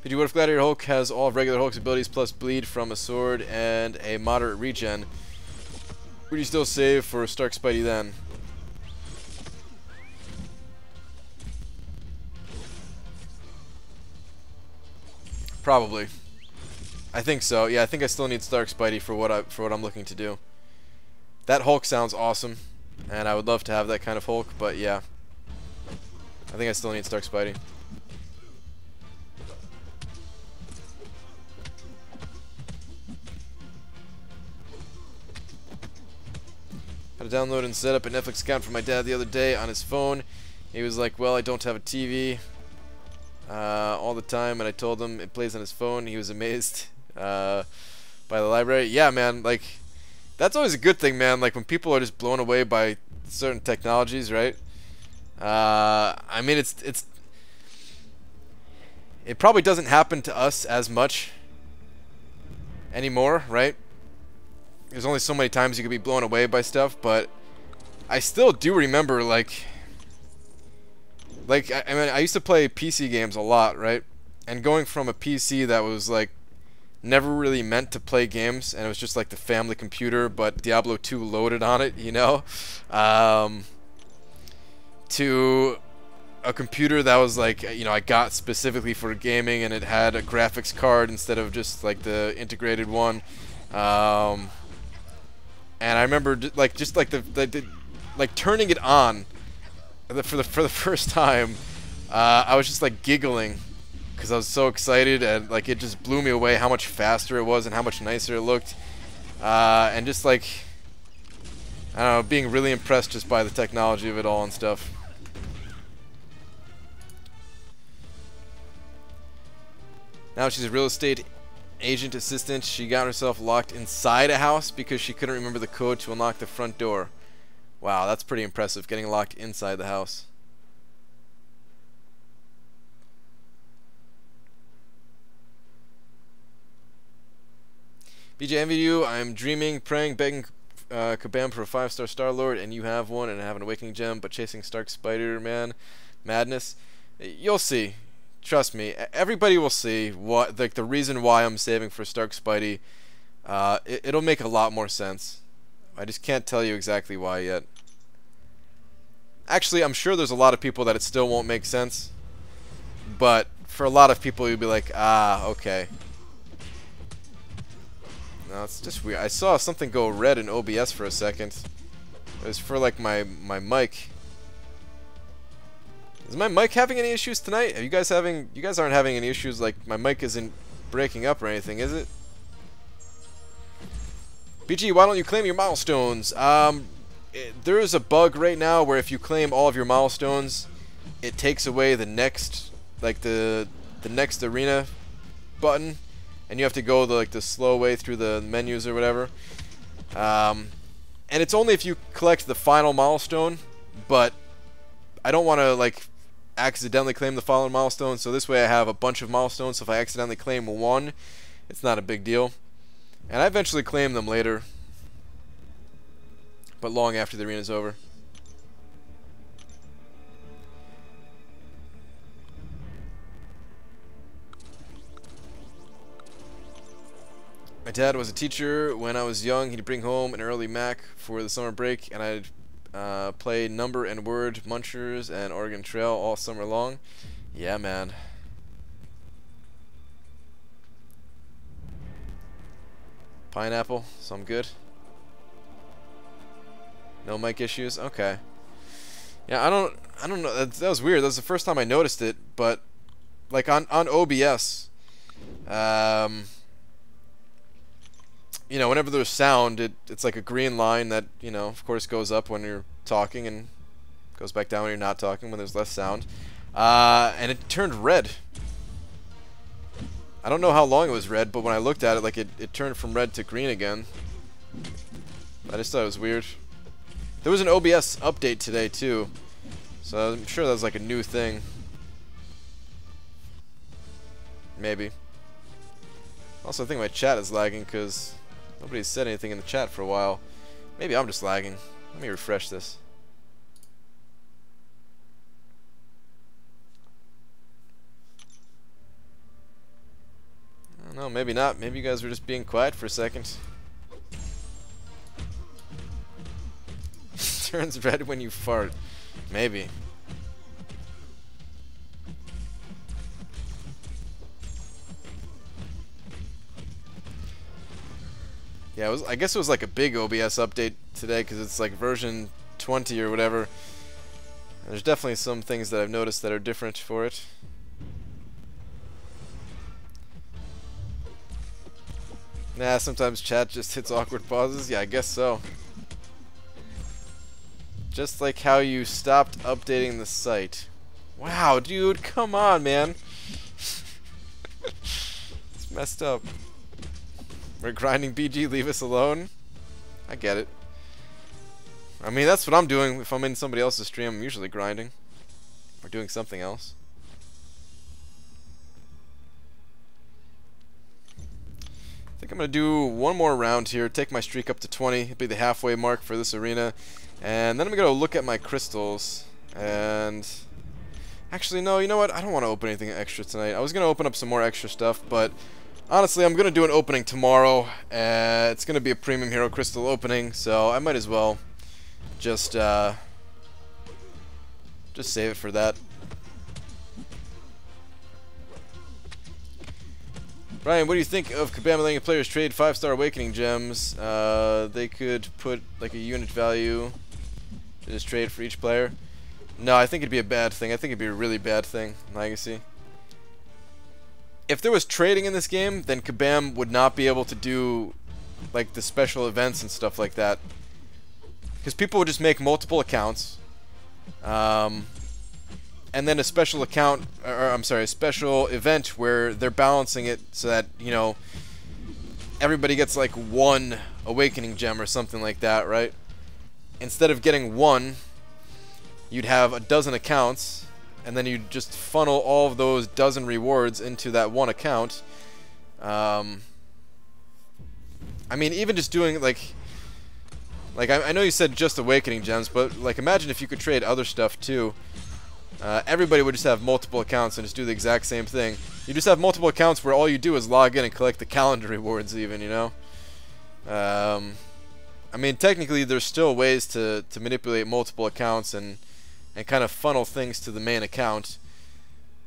But what if Gladiator Hulk has all of regular Hulk's abilities plus bleed from a sword and a moderate regen? Would you still save for Stark Spidey then? Probably. I think so. Yeah, I think I still need Stark Spidey for what I'm looking to do. That Hulk sounds awesome, and I would love to have that kind of Hulk, but yeah. I think I still need Stark Spidey. Had to download and set up a Netflix account for my dad the other day on his phone. He was like, well, I don't have a TV all the time, and I told him it plays on his phone. He was amazed by the library. Yeah, man, like, that's always a good thing, man, like when people are just blown away by certain technologies, right? I mean, it probably doesn't happen to us as much anymore, right? There's only so many times you could be blown away by stuff, but I still do remember, like I mean, I used to play PC games a lot, right? And going from a PC that was like never really meant to play games, and it was just like the family computer, but Diablo 2 loaded on it, you know, to a computer that was like, you know, I got specifically for gaming, and it had a graphics card instead of just like the integrated one. And I remember like like turning it on for the first time. I was just like giggling because I was so excited, and like it just blew me away how much faster it was and how much nicer it looked, and just like, I don't know, being really impressed just by the technology of it all and stuff. Now she's a real estate agent assistant. She got herself locked inside a house because she couldn't remember the code to unlock the front door. Wow, that's pretty impressive, getting locked inside the house. BJ, envy you. I'm dreaming, praying, begging Kabam for a 5-star Star-Lord, and you have one, and I have an Awakening Gem, but chasing Stark Spider-Man madness. You'll see. Trust me, everybody will see what, like, the reason why I'm saving for Stark Spidey. It'll make a lot more sense. I just can't tell you exactly why yet. Actually, I'm sure there's a lot of people that it still won't make sense, but for a lot of people, you'll be like, ah, okay. No, it's just weird. I saw something go red in OBS for a second. It was for like my mic. Is my mic having any issues tonight? Are you guys having? You guys aren't having any issues? Like my mic isn't breaking up or anything, is it? BG, why don't you claim your milestones? There is a bug right now where if you claim all of your milestones, it takes away the next, like the next arena button, and you have to go the slow way through the menus or whatever. And it's only if you collect the final milestone, but I don't want to like accidentally claim the final milestone, so this way I have a bunch of milestones, so if I accidentally claim one, it's not a big deal. And I eventually claim them later, but long after the arena's over. My dad was a teacher when I was young. He'd bring home an early Mac for the summer break, and I'd play number and word munchers and Oregon Trail all summer long. Yeah, man. Pineapple, so I'm good. No mic issues. Okay. Yeah, I don't know. That was weird. That was the first time I noticed it. But like on OBS, you know, whenever there's sound, it's like a green line that, you know, of course goes up when you're talking and goes back down when you're not talking, when there's less sound. And it turned red. I don't know how long it was red, but when I looked at it, like it turned from red to green again. I just thought it was weird. There was an OBS update today too, so I'm sure that was like a new thing. Maybe. Also, I think my chat is lagging because nobody's said anything in the chat for a while. Maybe I'm just lagging. Let me refresh this. I don't know, maybe not. Maybe you guys were just being quiet for a second. Turns red when you fart. Maybe. Yeah, I guess it was like a big OBS update today because it's like version 20 or whatever. And there's definitely some things that I've noticed that are different for it. Nah, sometimes chat just hits awkward pauses. Yeah, I guess so. Just like how you stopped updating the site. Wow, dude, come on, man. It's messed up. We're grinding BG, leave us alone. I get it. I mean, that's what I'm doing. If I'm in somebody else's stream, I'm usually grinding. Or doing something else. I think I'm going to do one more round here, take my streak up to 20, it'll be the halfway mark for this arena. And then I'm going to look at my crystals. And actually, no, you know what? I don't want to open anything extra tonight. I was going to open up some more extra stuff, but honestly, I'm going to do an opening tomorrow. It's going to be a premium hero crystal opening, so I might as well just save it for that. Brian, what do you think of Kabam letting players trade 5-star Awakening gems? They could put like a unit value to just trade for each player. No, I think it'd be a bad thing. I think it'd be a really bad thing, Legacy. If there was trading in this game, then Kabam would not be able to do like the special events and stuff like that. Because people would just make multiple accounts. And then a special account, or I'm sorry, a special event where they're balancing it so that, you know, everybody gets like one Awakening gem or something like that, right? Instead of getting one, you'd have a dozen accounts, and then you'd just funnel all of those dozen rewards into that one account. I mean, even just doing like I know you said just Awakening gems, but like imagine if you could trade other stuff too. Everybody would just have multiple accounts and just do the exact same thing. You just have multiple accounts where all you do is log in and collect the calendar rewards even, you know? I mean, technically there's still ways to manipulate multiple accounts and kind of funnel things to the main account.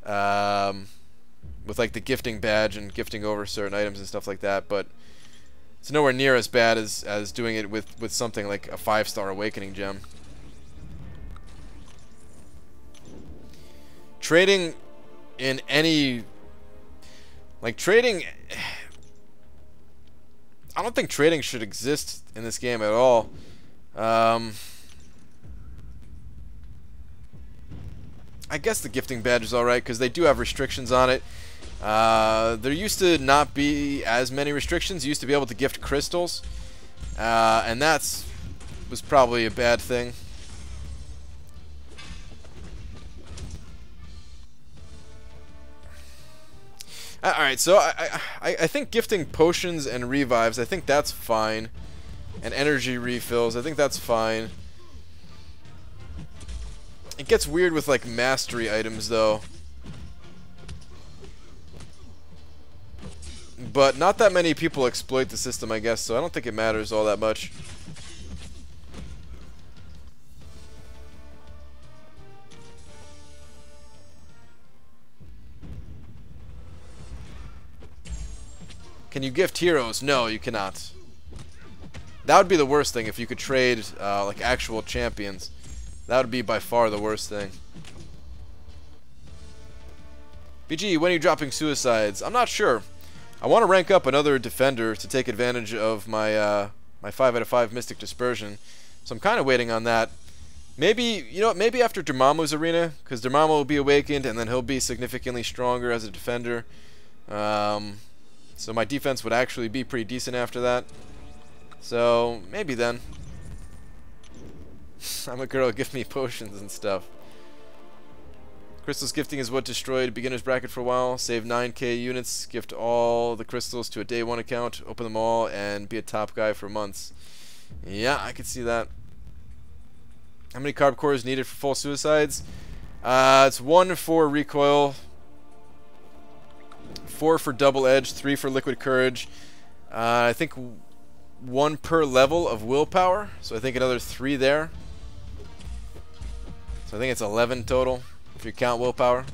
With like the gifting badge and gifting over certain items and stuff like that, but it's nowhere near as bad as doing it with something like a 5-star Awakening gem. Trading in any... like, trading... I don't think trading should exist in this game at all. I guess the gifting badge is alright, because they do have restrictions on it. There used to not be as many restrictions. You used to be able to gift crystals. And was probably a bad thing. Alright, so I think gifting potions and revives, I think that's fine. And energy refills, I think that's fine. It gets weird with like mastery items though. But not that many people exploit the system, I guess, so I don't think it matters all that much. Can you gift heroes? No, you cannot. That would be the worst thing if you could trade like actual champions. That would be by far the worst thing. BG, when are you dropping suicides? I'm not sure. I want to rank up another defender to take advantage of my my 5 out of 5 Mystic Dispersion. So I'm kind of waiting on that. Maybe, you know, maybe after Dormammu's arena, because Dormammu will be awakened and then he'll be significantly stronger as a defender. So my defense would actually be pretty decent after that. So maybe then. I'm a girl, give me potions and stuff. Crystals gifting is what destroyed beginner's bracket for a while. Save 9k units, gift all the crystals to a day 1 account, open them all, and be a top guy for months. Yeah, I could see that. How many carb cores needed for full suicides? It's 1 for recoil, 4 for double edge, 3 for liquid courage. I think 1 per level of willpower, so I think another 3 there. So I think it's 11 total if you count willpower.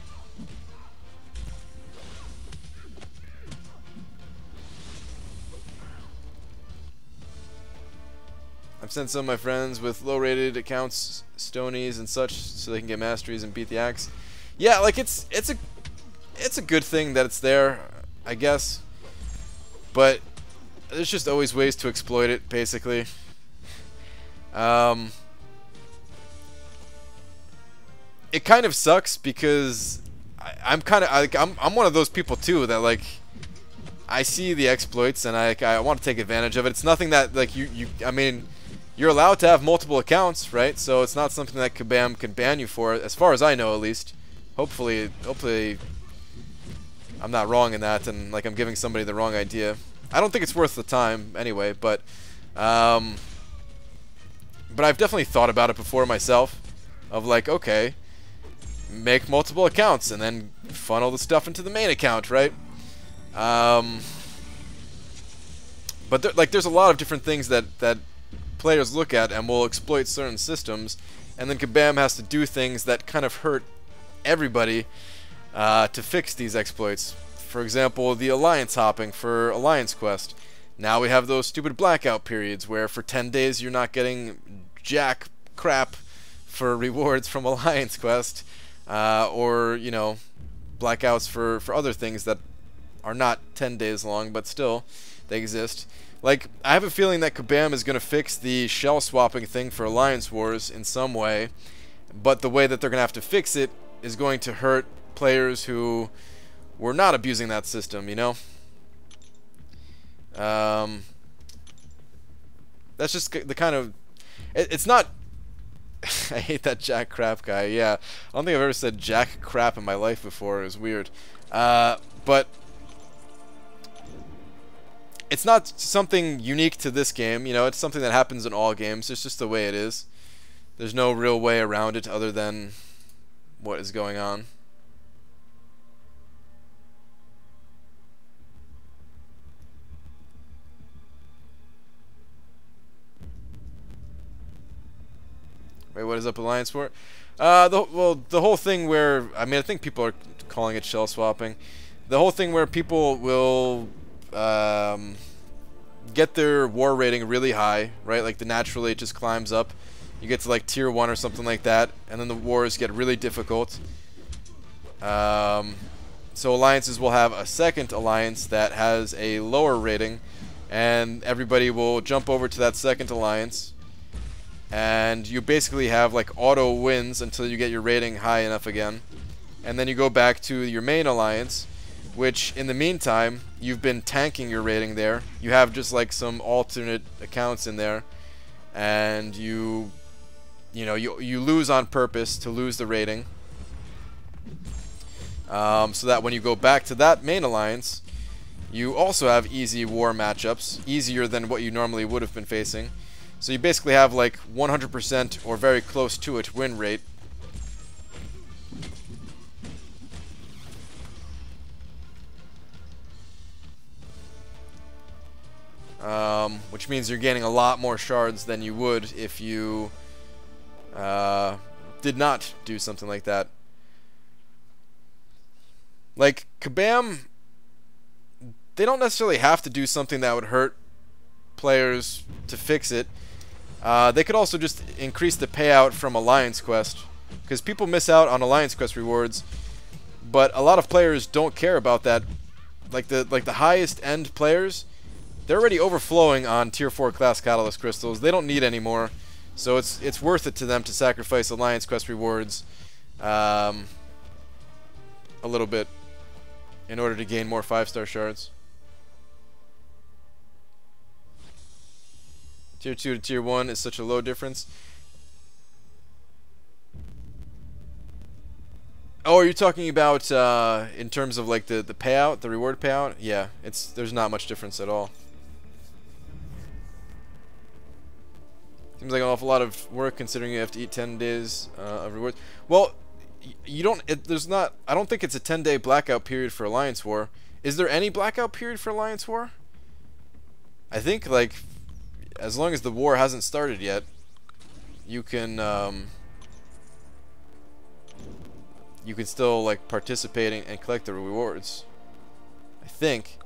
I've sent some of my friends with low-rated accounts, stonies and such, so they can get masteries and beat the axe. Yeah, like it's a good thing that it's there, I guess. But there's just always ways to exploit it, basically. it kind of sucks because I'm kind of I'm one of those people too that like I see the exploits and I want to take advantage of it. It's nothing that like I mean, you're allowed to have multiple accounts, right? So it's not something that Kabam can ban you for, as far as I know, at least. Hopefully I'm not wrong in that, and like I'm giving somebody the wrong idea. I don't think it's worth the time anyway, but I've definitely thought about it before myself, of like, okay, make multiple accounts and then funnel the stuff into the main account, right? But like, there's a lot of different things that players look at and will exploit certain systems, and then Kabam has to do things that kind of hurt everybody to fix these exploits. For example, the alliance hopping for Alliance Quest. Now we have those stupid blackout periods where for 10 days you're not getting jack crap for rewards from Alliance Quest, or, you know, blackouts for other things that are not 10 days long, but still, they exist. Like, I have a feeling that Kabam is going to fix the shell swapping thing for Alliance Wars in some way, but the way that they're going to have to fix it is going to hurt players who were not abusing that system, you know? That's just the kind of... It's not... I hate that jack crap guy, yeah. I don't think I've ever said jack crap in my life before. It was weird. But... it's not something unique to this game, you know, it's something that happens in all games. It's just the way it is. There's no real way around it other than what is going on. Wait, what is up, Alliance War? Well, the whole thing where, I mean, I think people are calling it shell swapping. The whole thing where people will get their war rating really high, right? Like, naturally it just climbs up. You get to like tier 1 or something like that, and then the wars get really difficult. So alliances will have a second alliance that has a lower rating, and everybody will jump over to that second alliance, and you basically have like auto wins until you get your rating high enough again, and then you go back to your main alliance, which in the meantime you've been tanking your rating there. You have just like some alternate accounts in there, and you lose on purpose to lose the rating, so that when you go back to that main alliance, you also have easy war matchups, easier than what you normally would have been facing. So you basically have like 100% or very close to it win rate. Which means you're gaining a lot more shards than you would if you did not do something like that. Like, Kabam, they don't necessarily have to do something that would hurt players to fix it. They could also just increase the payout from Alliance Quest, because people miss out on Alliance Quest rewards, but a lot of players don't care about that. Like the highest end players, they're already overflowing on tier 4 class catalyst crystals. They don't need any more, so it's worth it to them to sacrifice Alliance Quest rewards a little bit in order to gain more 5-star shards. Tier 2 to tier 1 is such a low difference. Oh, are you talking about in terms of like the payout, the reward payout? Yeah, there's not much difference at all. Seems like an awful lot of work considering you have to eat 10 days of rewards. Well, you don't. I don't think it's a 10-day blackout period for Alliance War. Is there any blackout period for Alliance War? I think like as long as the war hasn't started yet, you can still like participate and collect the rewards. I think.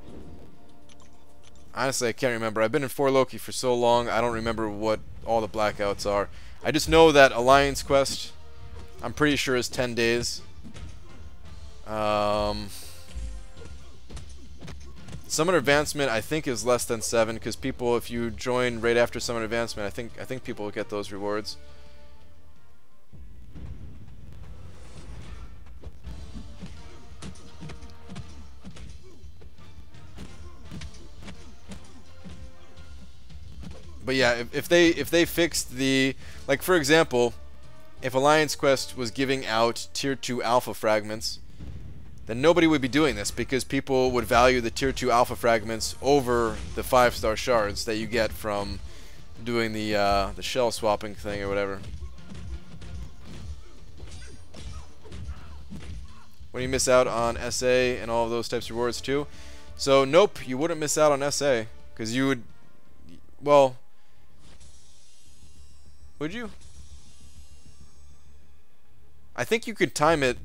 Honestly, I can't remember. I've been in 4 Loki for so long, I don't remember what all the blackouts are. I just know that Alliance Quest, I'm pretty sure, is 10 days. Summon Advancement, I think, is less than 7, because people, if you join right after Summon Advancement, I think people will get those rewards. yeah, if they fixed the, like, for example, if Alliance Quest was giving out tier 2 alpha fragments, then nobody would be doing this because people would value the tier 2 alpha fragments over the 5-star shards that you get from doing the shell swapping thing or whatever. When you miss out on SA and all of those types of rewards too. So nope, you wouldn't miss out on SA because you would, well, would you? I think you could time it.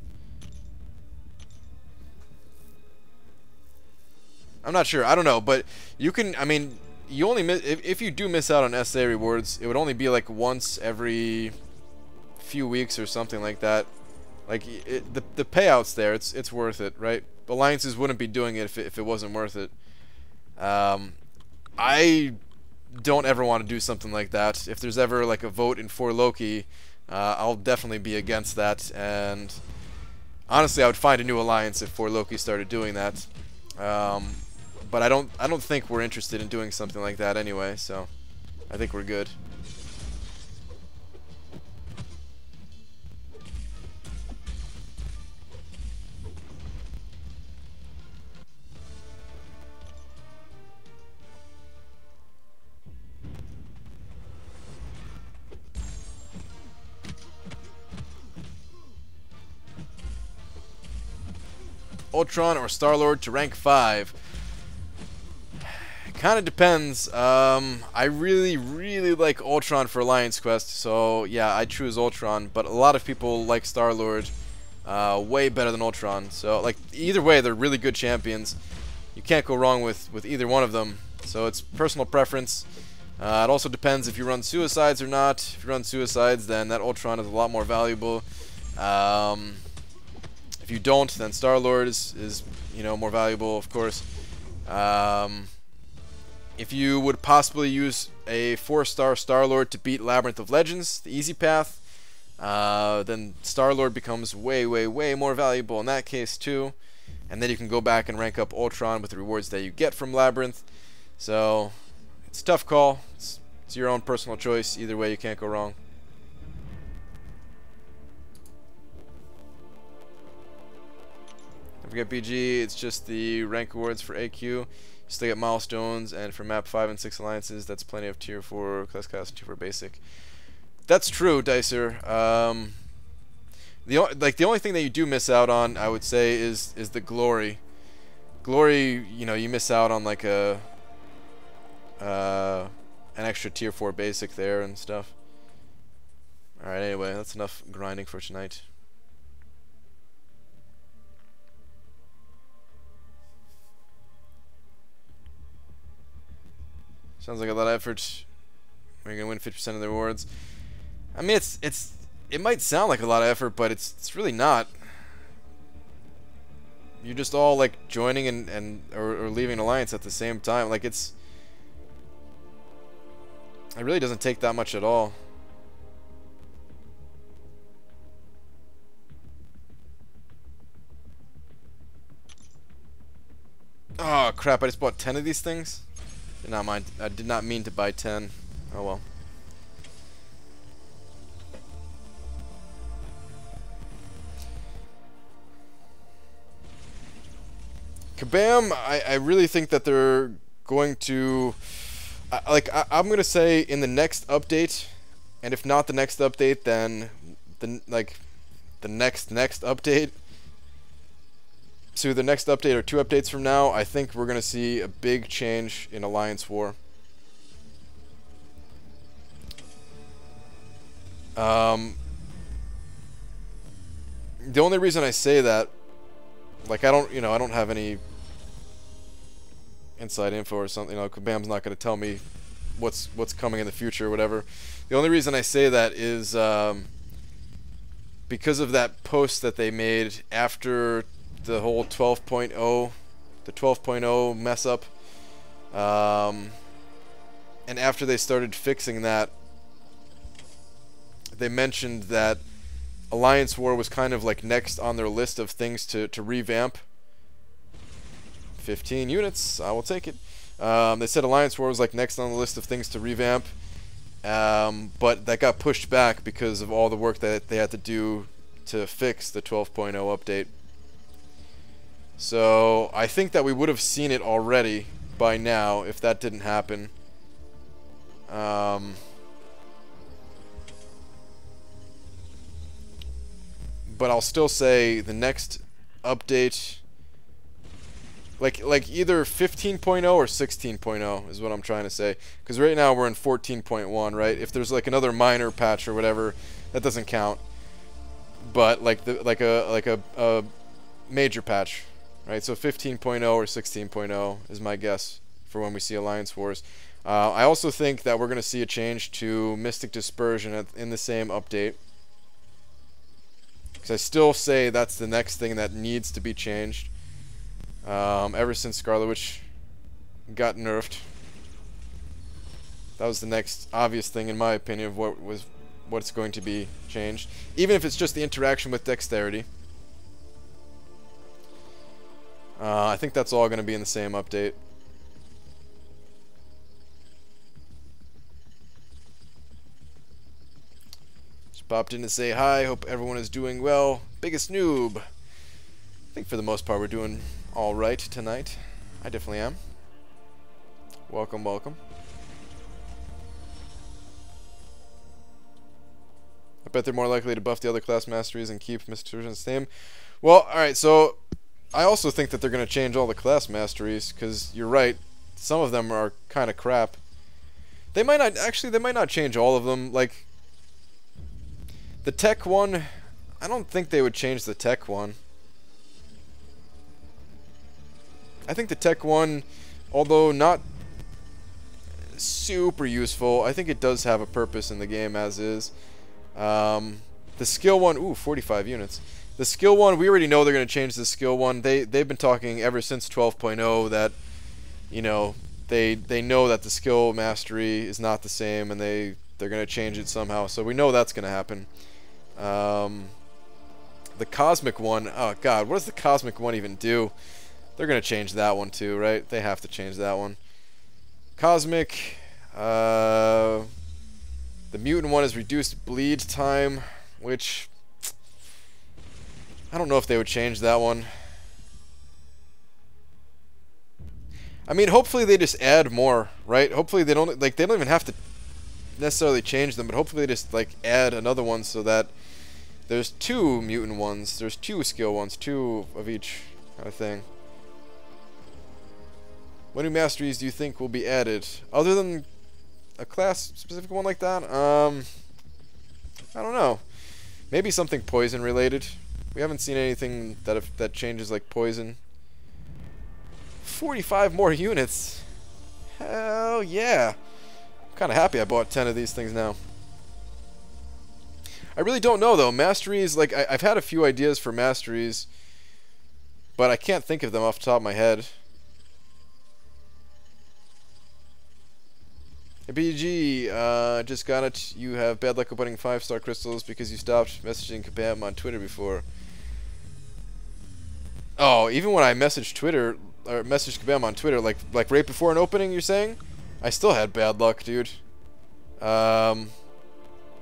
I'm not sure. I don't know, but you can. I mean, you only miss if you do miss out on SA rewards. It would only be like once every few weeks or something like that. Like the payouts there, it's worth it, right? Alliances wouldn't be doing it if it wasn't worth it. I don't ever want to do something like that. If there's ever like a vote in For Loki, I'll definitely be against that. And honestly, I would find a new alliance if For Loki started doing that. But I don't think we're interested in doing something like that anyway. So I think we're good. Ultron or Star-Lord to rank 5. It kind of depends. I really like Ultron for Alliance Quest, so yeah, I choose Ultron. But a lot of people like Star-Lord way better than Ultron. So like either way, they're really good champions. You can't go wrong with either one of them. So it's personal preference. It also depends if you run suicides or not. If you run suicides, then that Ultron is a lot more valuable. If you don't, then Star-Lord is you know, more valuable, of course. If you would possibly use a 4-star Star-Lord to beat Labyrinth of Legends, the easy path, then Star-Lord becomes way more valuable in that case too. And then you can go back and rank up Ultron with the rewards that you get from Labyrinth. So it's a tough call. It's your own personal choice. Either way, you can't go wrong. Don't forget BG, it's just the rank awards for AQ. You still get milestones, and for map 5 and 6 alliances, that's plenty of tier 4 class and tier 4 basic. That's true, Dicer. The only thing that you do miss out on, I would say, is the glory. Glory, you know, you miss out on like an extra tier 4 basic there and stuff. All right, anyway, that's enough grinding for tonight. Sounds like a lot of effort. We're gonna win 50% of the rewards. I mean, it might sound like a lot of effort, but it's really not. You're just all like joining or leaving an alliance at the same time. Like it really doesn't take that much at all. Oh crap! I just bought 10 of these things. I did not mean to buy 10. Oh well. Kabam! I really think that they're going to, I'm gonna say in the next update, and if not the next update, then the next update. So the next update or 2 updates from now, I think we're going to see a big change in Alliance War. The only reason I say that, like I don't have any inside info or something. You know, Kabam's not going to tell me what's coming in the future or whatever. The only reason I say that is because of that post that they made after the whole 12.0, the 12.0 mess up, and after they started fixing that, they mentioned that Alliance War was kind of like next on their list of things to revamp. 15 units, I will take it. They said Alliance War was like next on the list of things to revamp, but that got pushed back because of all the work that they had to do to fix the 12.0 update. So I think that we would have seen it already by now if that didn't happen. But I'll still say the next update, like either 15.0 or 16.0 is what I'm trying to say. Because right now we're in 14.1, right? If there's like another minor patch or whatever, that doesn't count. But like a major patch, right? So 15.0 or 16.0 is my guess for when we see Alliance Wars. I also think that we're going to see a change to Mystic Dispersion in the same update. Because I still say that's the next thing that needs to be changed. Ever since Scarlet Witch got nerfed, that was the next obvious thing, in my opinion, of what's going to be changed. Even if it's just the interaction with dexterity. I think that's all going to be in the same update. Popped in to say hi, hope everyone is doing well. Biggest noob. I think for the most part we're doing alright tonight. I definitely am. Welcome, welcome. I bet they're more likely to buff the other class masteries and keep Mr. the same. Well, alright, so I also think that they're going to change all the class masteries, because you're right, some of them are kind of crap. They might not, actually, they might not change all of them. Like, the tech one, I don't think they would change the tech one. I think the tech one, although not super useful, I think it does have a purpose in the game as is. The skill one, ooh, 45 units. The skill one, we already know they're going to change the skill one. They've been talking ever since 12.0 that, you know, they know that the skill mastery is not the same, and they're going to change it somehow. So we know that's going to happen. The cosmic one, oh god, what does the cosmic one even do? They're gonna change that one too, right? They have to change that one. Cosmic, the mutant one is reduced bleed time, which I don't know if they would change that one. I mean, hopefully they just add more, right? Hopefully they don't even have to necessarily change them, but hopefully they just like add another one so that there's 2 mutant ones, there's 2 skill ones, 2 of each kind of thing. What new masteries do you think will be added other than a class specific one like that? I don't know. Maybe something poison related. We haven't seen anything that changes like poison. 45 more units. Hell yeah. I'm kind of happy I bought 10 of these things now. I really don't know though. Masteries, like I've had a few ideas for masteries, but I can't think of them off the top of my head. Hey, BG, just got it. You have bad luck opening 5-star crystals because you stopped messaging Kabam on Twitter before. Oh, even when I messaged Twitter or messaged Kabam on Twitter, like right before an opening, you're saying? I still had bad luck, dude.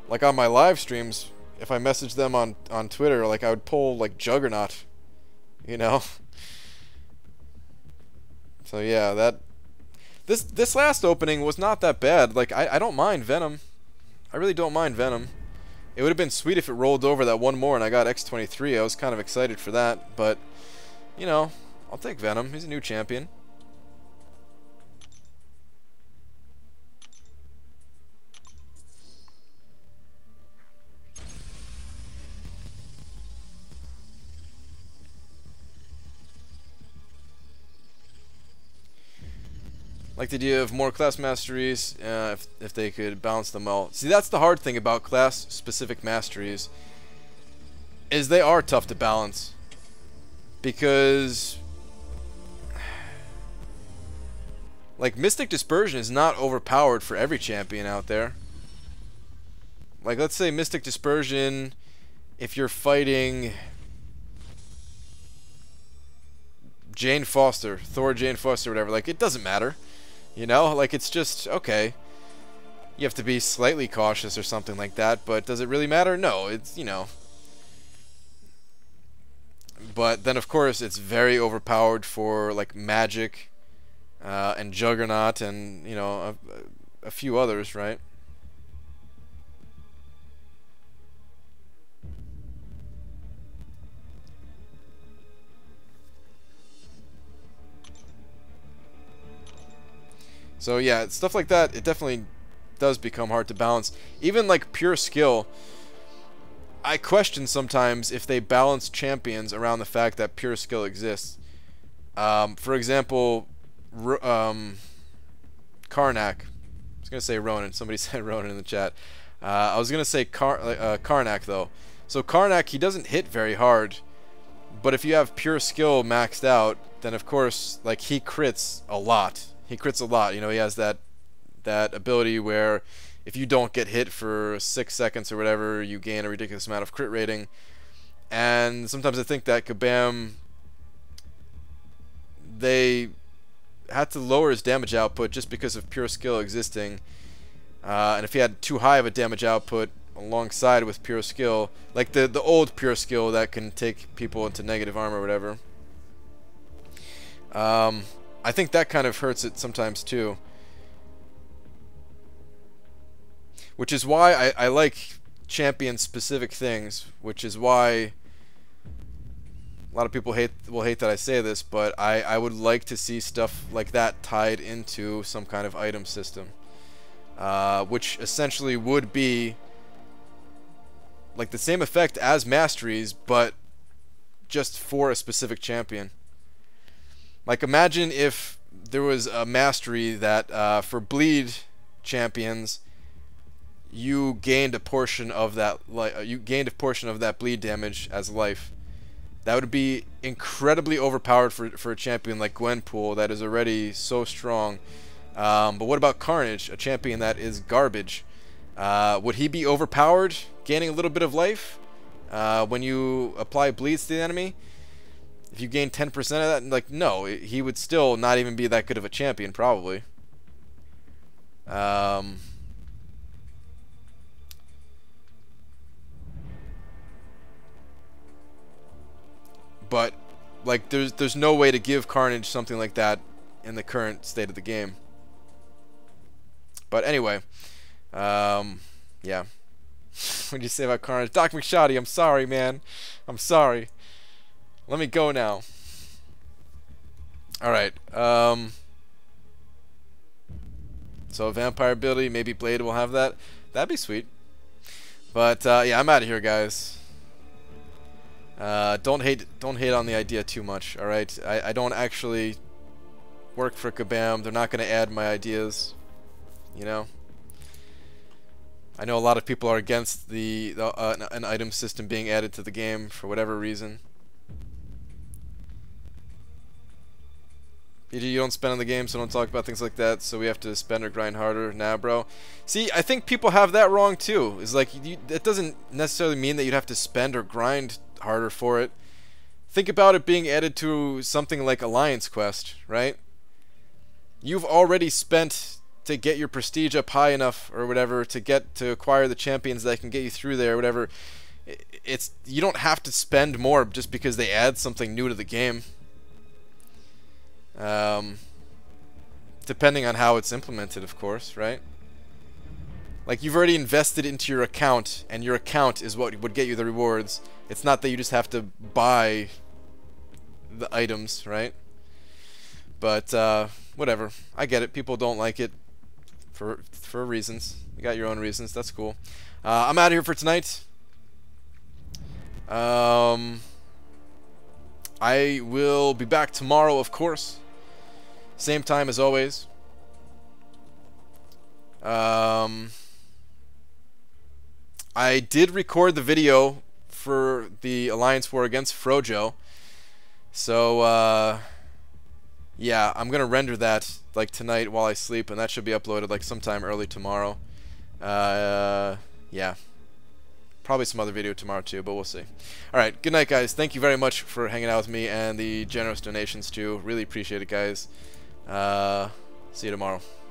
Like on my live streams, if I messaged them on Twitter, like I would pull like Juggernaut, you know. So yeah, this last opening was not that bad. Like I don't mind Venom. I really don't mind Venom. It would have been sweet if it rolled over that one more and I got X23. I was kind of excited for that, but you know, I'll take Venom. He's a new champion. Like the idea of more class masteries, if they could balance them well. See, that's the hard thing about class-specific masteries, is they are tough to balance. Because, like, Mystic Dispersion is not overpowered for every champion out there. Like, let's say Mystic Dispersion, if you're fighting Jane Foster, Thor Jane Foster, whatever, like, it doesn't matter. You know, like, it's just, okay, you have to be slightly cautious or something like that, but does it really matter? No, it's, you know. But then, of course, it's very overpowered for, like, Magic and Juggernaut and, you know, a few others, right? So yeah, stuff like that, it definitely does become hard to balance. Even like pure skill, I question sometimes if they balance champions around the fact that pure skill exists. For example, Karnak. I was gonna say Ronan. Somebody said Ronan in the chat. I was gonna say Karnak though. So Karnak, he doesn't hit very hard, but if you have pure skill maxed out, then of course, like, he crits a lot. He crits a lot. You know, he has that ability where if you don't get hit for 6 seconds or whatever, you gain a ridiculous amount of crit rating. And sometimes I think that Kabam, they had to lower his damage output just because of pure skill existing. And if he had too high of a damage output alongside with pure skill, like the old pure skill that can take people into negative armor or whatever, I think that kind of hurts it sometimes too. Which is why I like champion-specific things, which is why a lot of people will hate that I say this, but I would like to see stuff like that tied into some kind of item system. Which essentially would be like the same effect as masteries, but just for a specific champion. Like, imagine if there was a mastery that for bleed champions, you gained a portion of that bleed damage as life. That would be incredibly overpowered for a champion like Gwenpool that is already so strong. But what about Carnage, a champion that is garbage? Would he be overpowered, gaining a little bit of life when you apply bleeds to the enemy? If you gain 10% of that, like, no, he would still not even be that good of a champion, probably. But, like, there's no way to give Carnage something like that in the current state of the game. But anyway, yeah. What did you say about Carnage? Doc McShoddy, I'm sorry, man. I'm sorry. Let me go now. Alright, so vampire ability, maybe Blade will have that. That'd be sweet. But yeah, I'm out of here, guys. Don't hate on the idea too much, alright? I don't actually work for Kabam. They're not gonna add my ideas, you know? I know a lot of people are against an item system being added to the game for whatever reason. You don't spend on the game, so don't talk about things like that, so we have to spend or grind harder. Nah, bro. See, I think people have that wrong, too. It's like, that doesn't necessarily mean that you'd have to spend or grind harder for it. Think about it being added to something like Alliance Quest, right? You've already spent to get your prestige up high enough, or whatever, to acquire the champions that can get you through there, or whatever. You don't have to spend more just because they add something new to the game. Depending on how it's implemented, of course, right? Like, you've already invested into your account, and your account is what would get you the rewards. It's not that you just have to buy the items, right? But, whatever. I get it. People don't like it for reasons. You got your own reasons. That's cool. I'm out of here for tonight. I will be back tomorrow, of course. Same time as always. I did record the video for the Alliance War against Frojo. So, yeah, I'm gonna render that like tonight while I sleep, and that should be uploaded like sometime early tomorrow. Yeah. Probably some other video tomorrow too, but we'll see. Alright, good night, guys. Thank you very much for hanging out with me and the generous donations too. Really appreciate it, guys. See See you tomorrow.